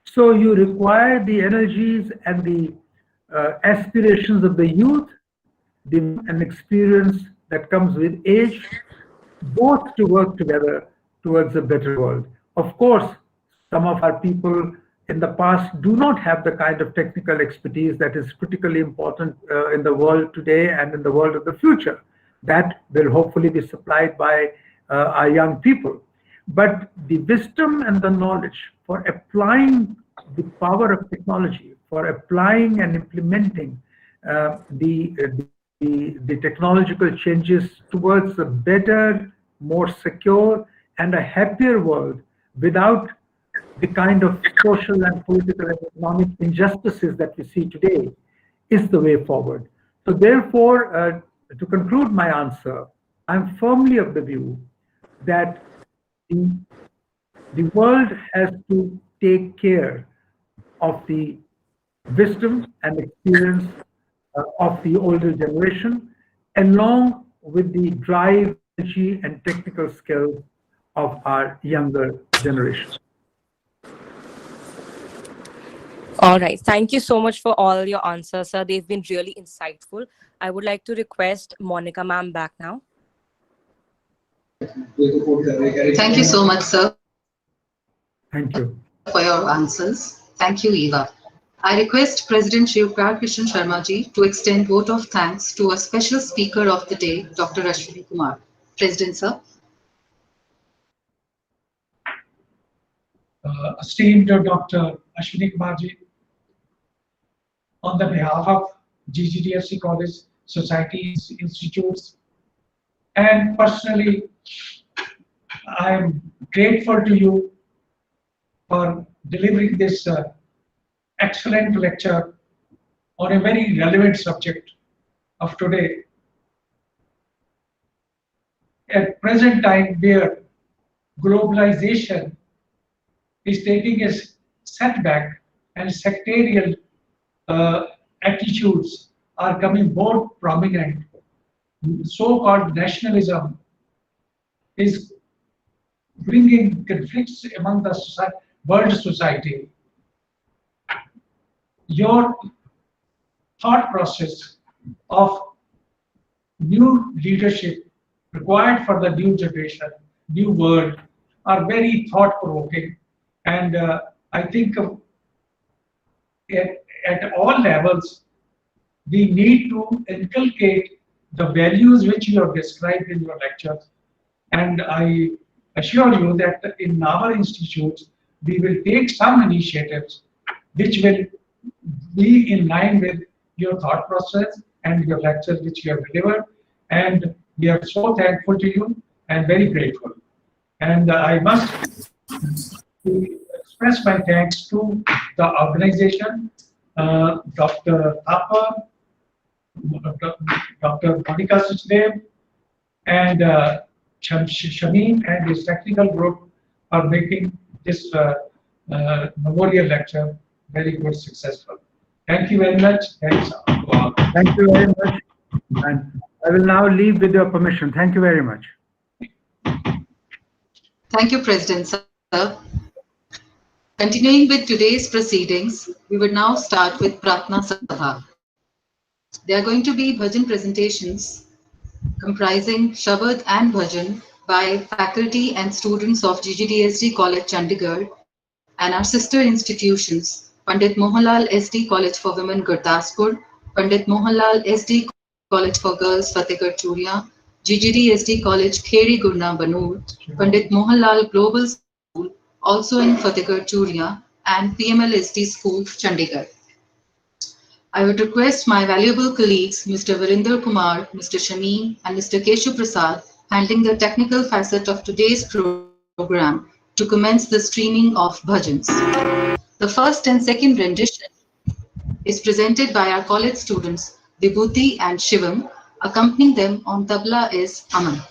So you require the energies and the aspirations of the youth, and experience that comes with age, both to work together towards a better world. Of course, some of our people in the past do not have the kind of technical expertise that is critically important in the world today and in the world of the future. That will hopefully be supplied by our young people. But the wisdom and the knowledge for applying the power of technology, for applying and implementing the technological changes towards a better, more secure, and a happier world without the kind of social and political and economic injustices that we see today is the way forward. So therefore, to conclude my answer, I'm firmly of the view that the world has to take care of the wisdom and experience of the older generation, along with the drive, energy, and technical skills of our younger generation. All right. Thank you so much for all your answers, sir. They've been really insightful. I would like to request Monica ma'am back now. Thank you so much, sir. Thank you. For your answers. Thank you, Eva. I request President Shri Prarthana Sharma ji to extend vote of thanks to a special speaker of the day, Dr. Ashwani Kumar. President, sir. Esteemed Dr. Ashwani Kumar ji, on the behalf of GGDSD College, Societies, Institutes, and personally, I am grateful to you for delivering this excellent lecture on a very relevant subject of today. At present time where globalization is taking a setback and sectarian attitudes are coming more prominent, so-called nationalism is bringing conflicts among the world society. Your thought process of new leadership required for the new generation, new world, are very thought-provoking, and I think at all levels we need to inculcate the values which you have described in your lectures, and I assure you that in our institutes we will take some initiatives which will be in line with your thought process and your lectures which you have delivered, and we are so thankful to you and very grateful. And I must express my thanks to the organization, Dr. Thapa, Dr. Monica Suchdev, and Shamim and his technical group for making this memorial lecture very good, successful. Thank you very much. Thanks to all. Thank you very much. And I will now leave with your permission. Thank you very much. Thank you, President, sir. Continuing with today's proceedings, we would now start with Prarthana Sabha. There are going to be bhajan presentations comprising Shabad and bhajan by faculty and students of GGDSD College, Chandigarh, and our sister institutions, Pandit Mohan Lal SD College for Women, Gurdaspur, Pandit Mohan Lal SD College for Girls, Fatehgarh Churiya, GGDSD College, Kheri Gurna, Banur, Pandit Mohan Lal Global School, also in Fatehgarh Churiya, and PMLSD School, Chandigarh. I would request my valuable colleagues, Mr. Virender Kumar, Mr. Shamim, and Mr. Keshu Prasad, handling the technical facet of today's program, to commence the streaming of bhajans. The first and second rendition is presented by our college students, Vibhuti and Shivam. Accompanying them on tabla is Aman.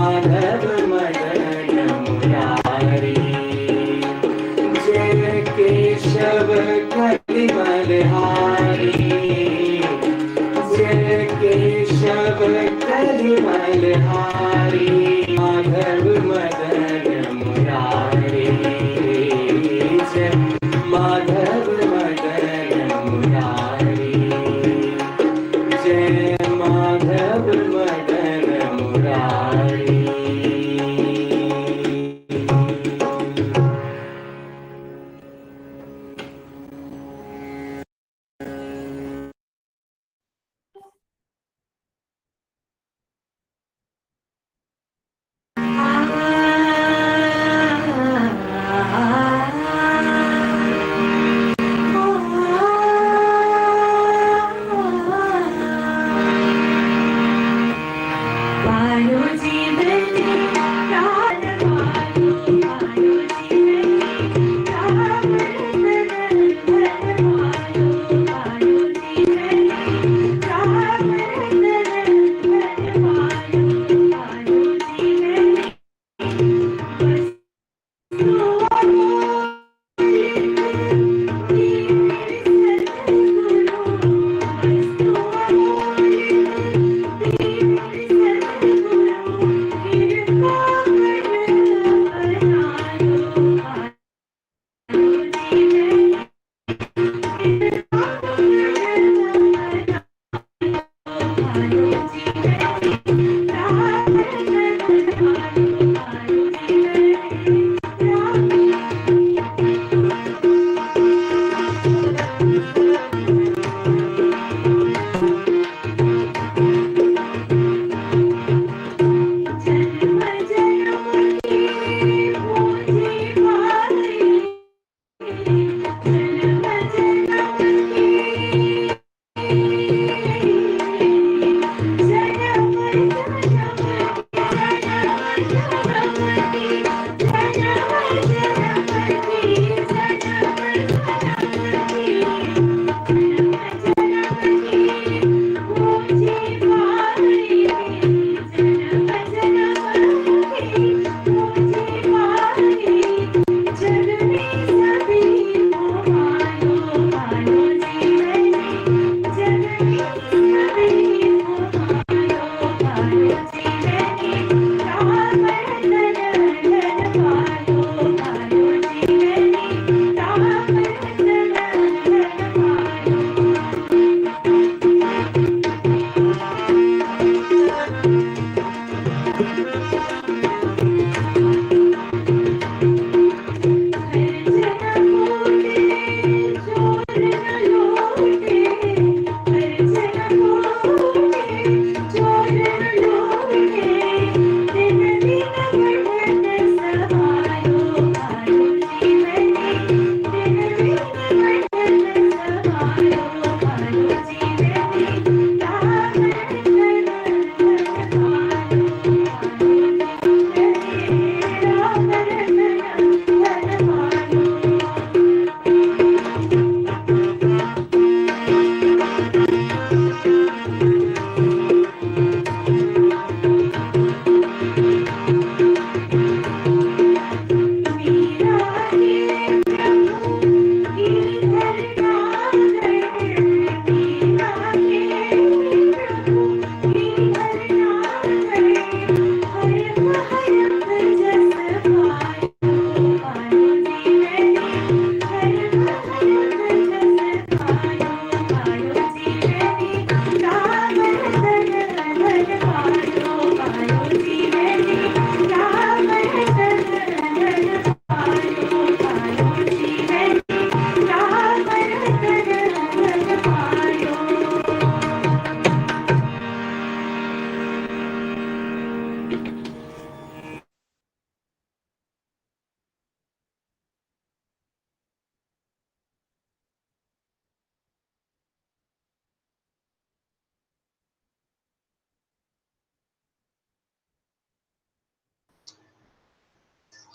Maधv Madan Murari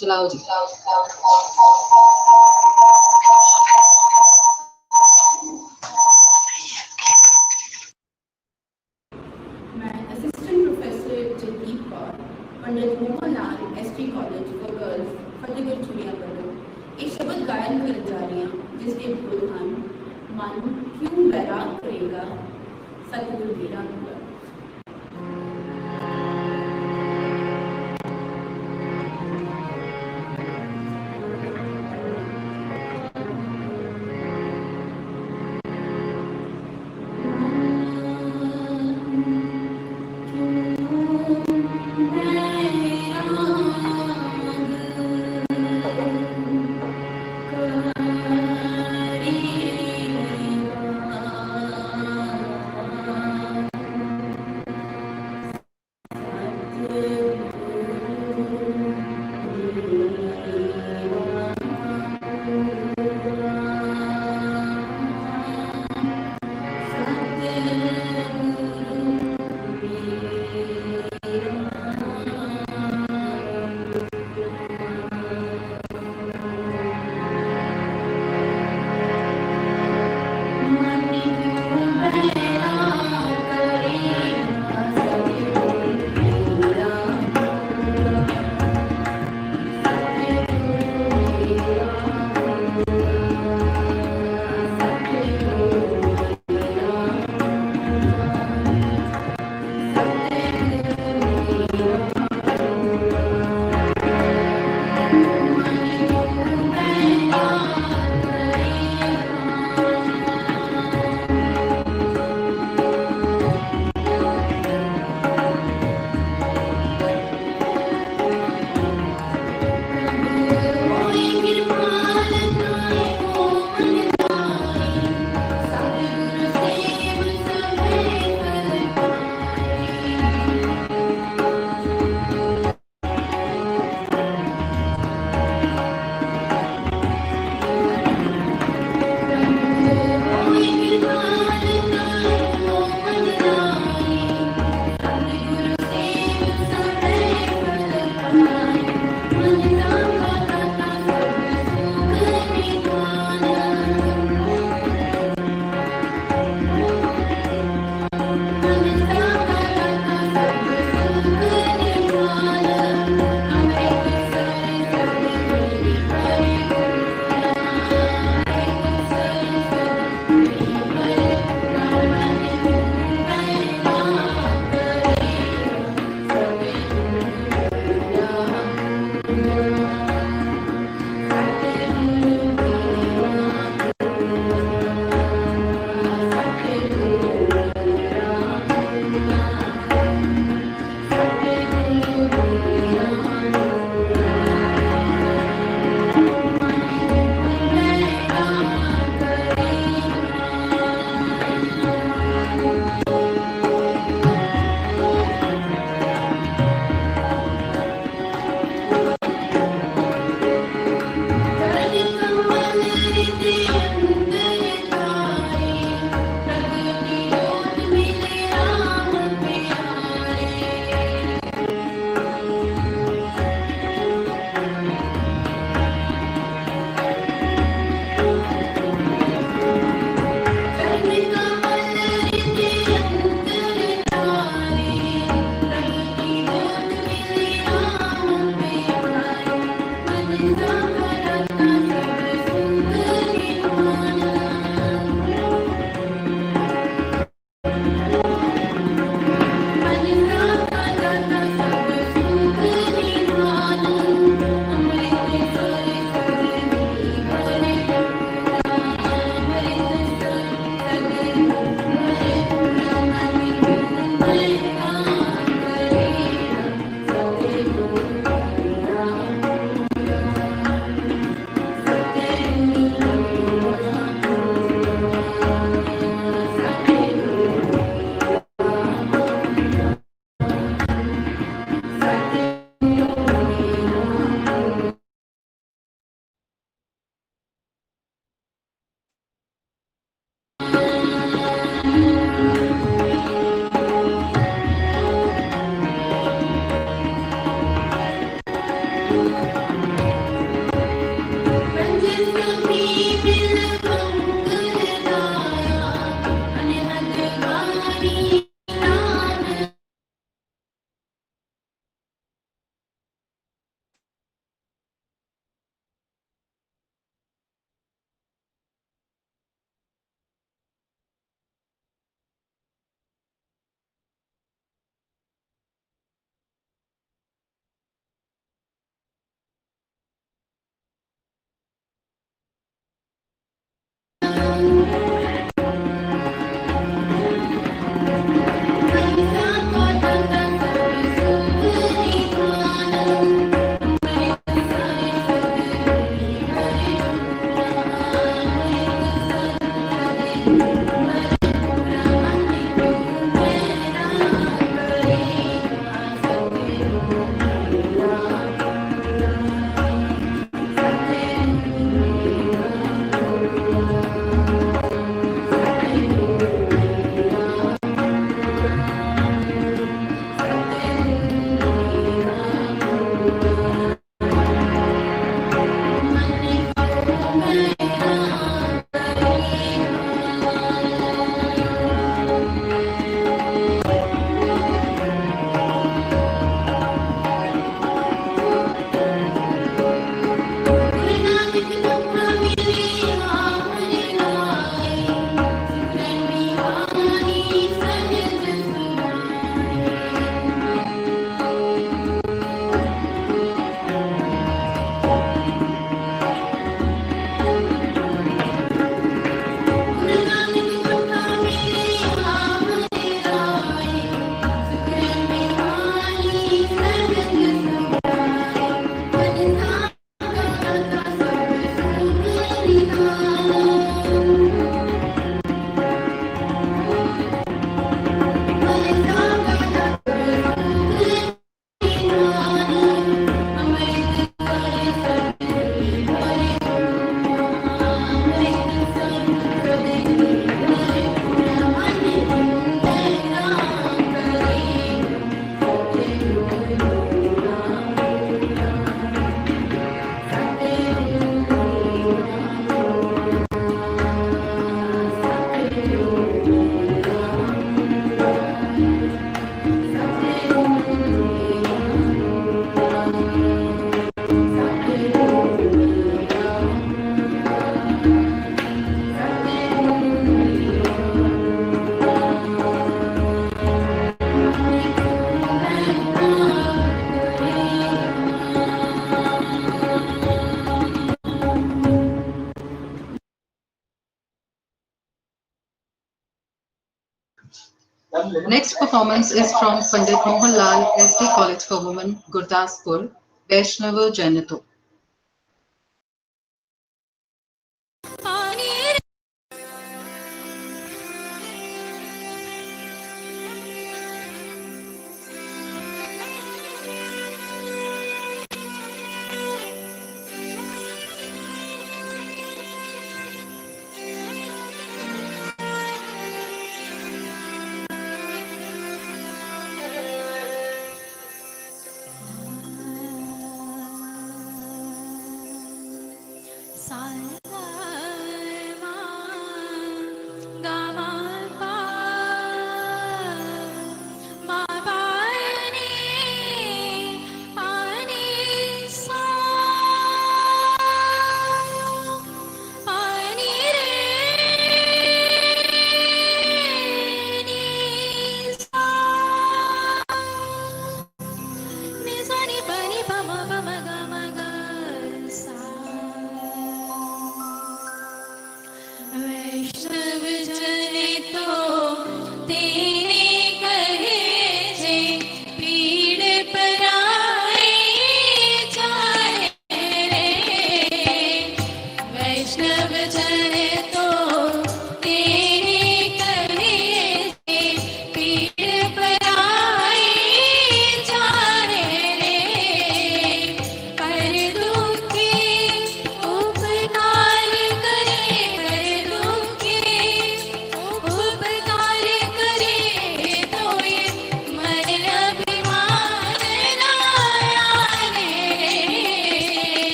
चलाओ जी। मैं assistant professor Jagdeep Kaur Pandit Mohan Lal ST college for girls Fatehgarh चूड़िया ਵੱਲੋਂ एक शब्द गायन कर जा रही हूँ जिसके बोल ਹਨ मन क्यों बैराग करेगा सतगुरु मेरा हुआ। Next performance is from Pandit Mohan Lal, SD College for Women, Gurdaspur, Vaishnava Janito.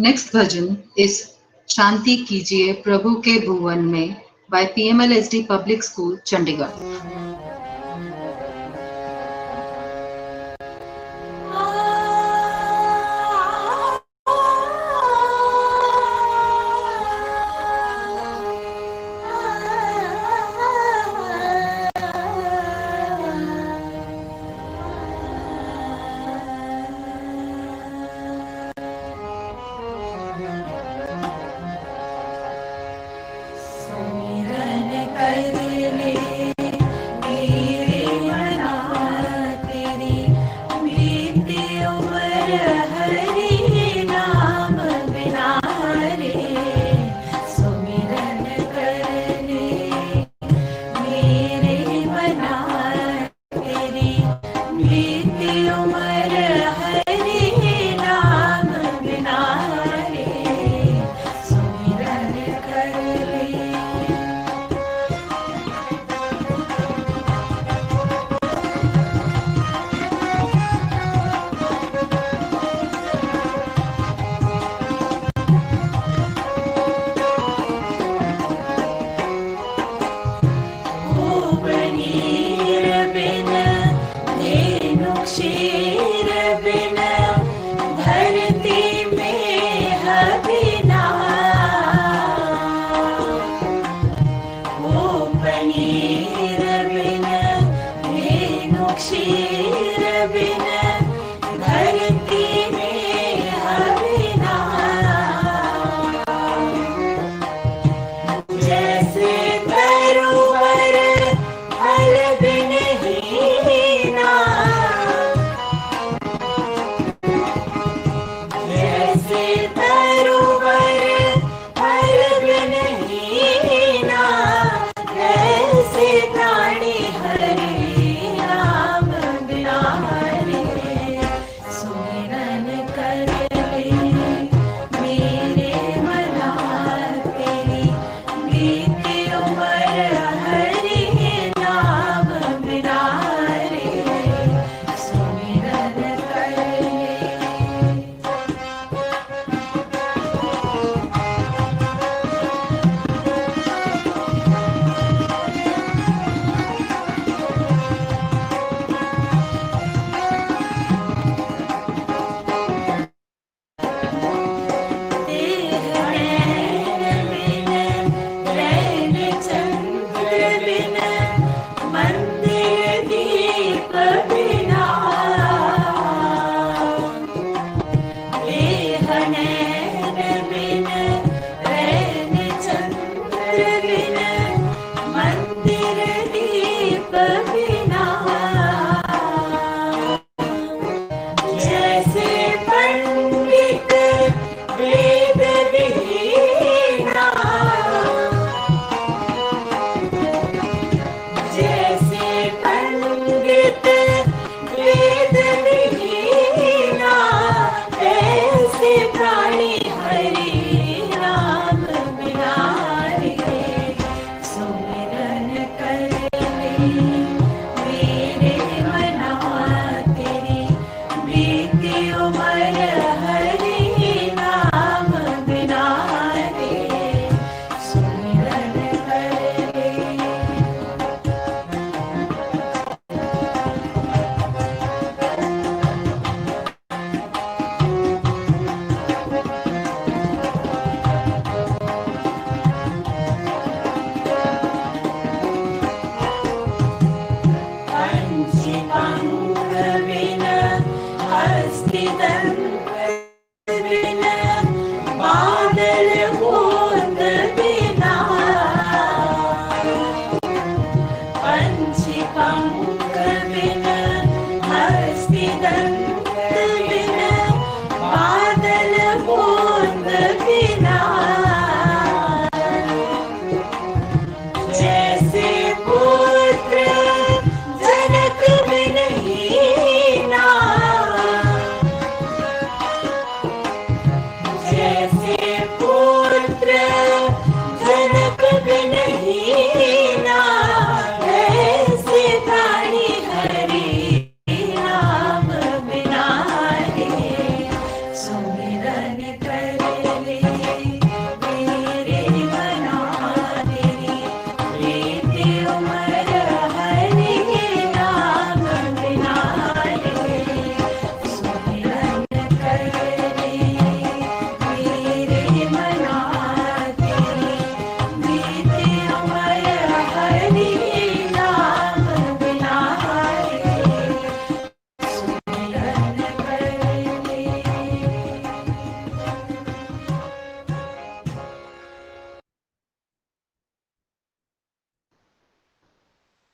Next bhajan is Shanti Kijiye Prabhu Ke Bhuvan Mein by PMLSD Public School, Chandigarh.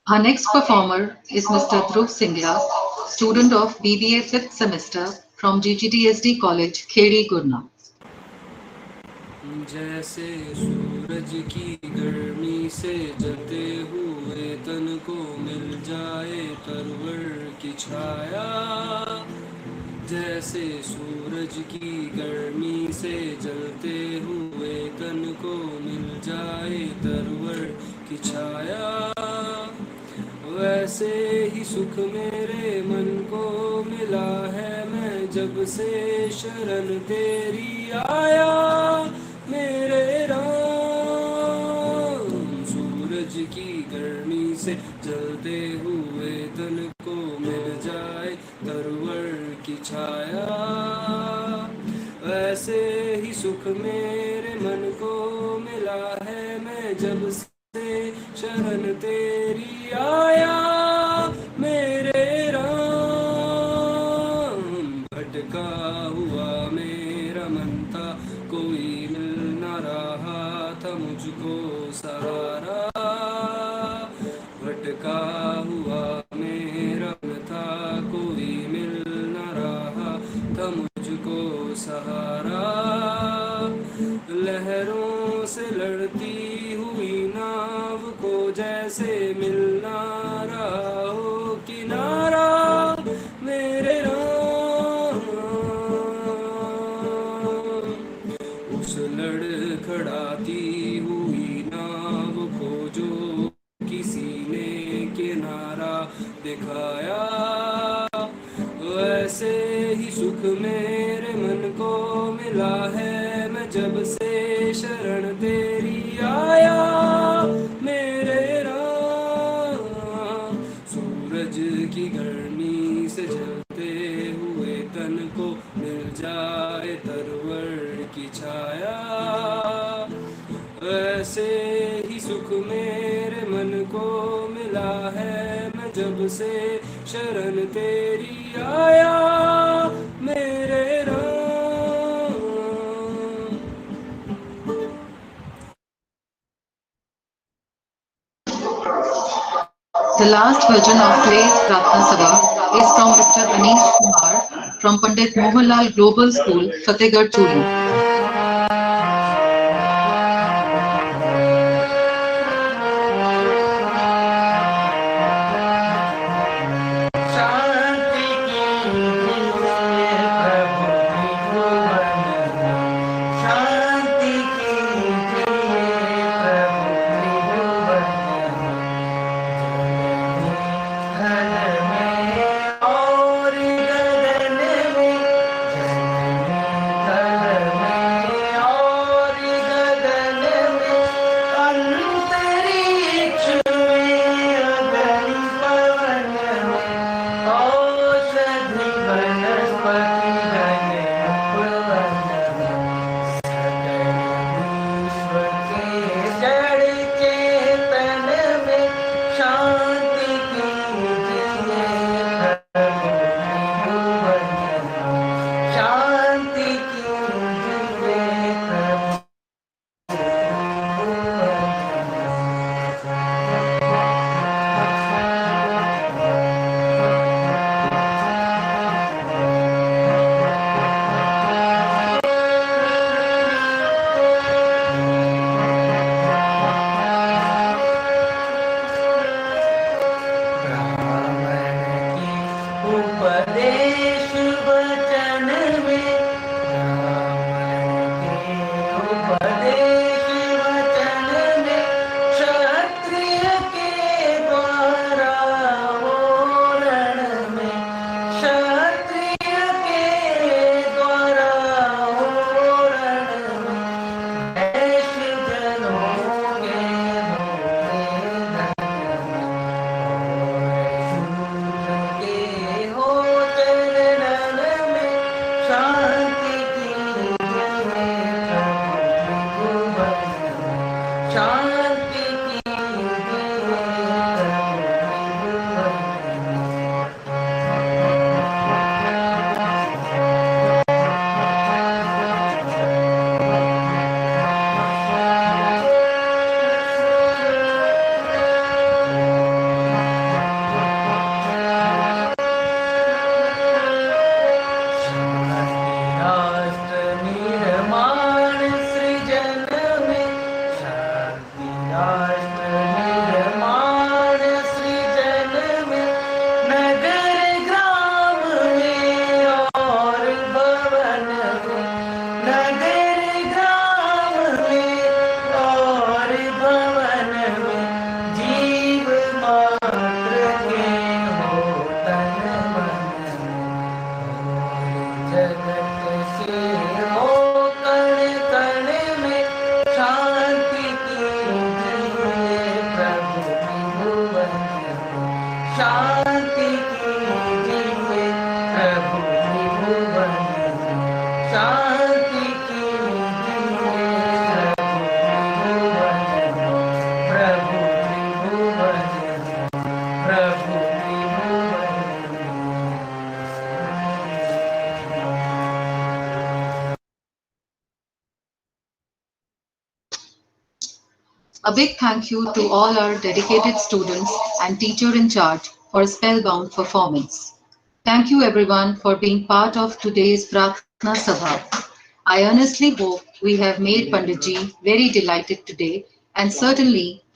Our next performer is Mr. Dhruv Singla, student of BBA 5th semester from GGDSD College, Kheri, Gurna. जैसे सूरज की गर्मी से जलते हुए तन को मिल जाए तरवर की छाया, जैसे सूरज की गर्मी से जलते हुए तन को मिल जाए तरवर की छाया, वैसे ही सुख मेरे मन को मिला है मैं जब से शरण तेरी आया मेरे राम। सूरज की गर्मी से जलते हुए तन को मिल जाए तरवर की छाया, वैसे ही सुख मेरे मन को मिला है मैं जब से शरण तेरी आया मेरे राम। भटका हुआ मेरा मन था कोई मिल न रहा था मुझको सहारा, भटका हुआ मेरा मन था कोई मिल न रहा था मुझको सहारा, लहरों से लड़ती हुई नाव को जैसे मिलना रहा हो किनारा मेरे राम। उस लड़खड़ाती हुई नाव को जो किसी ने किनारा दिखाया, वैसे ही सुख मेरे मन को मिला है मैं जब से शरण तेरी आया मेरे राम। सूरज की गर्मी से जलते हुए तन को मिल जाए तरवर की छाया, वैसे ही सुख मेरे मन को मिला है मैं जब से शरण तेरी आया मेरे Ram. The last version of today's Prarthana Sabha is from Mr. Ashwani Kumar from Pandit Mohan Lal Global School, Fatehgarh, Chuli. और गगन में A big thank you to all our dedicated students and teacher in charge for a spellbound performance. Thank you everyone for being part of today's Prarthana Sabha. I earnestly hope we have made Panditji very delighted today, and certainly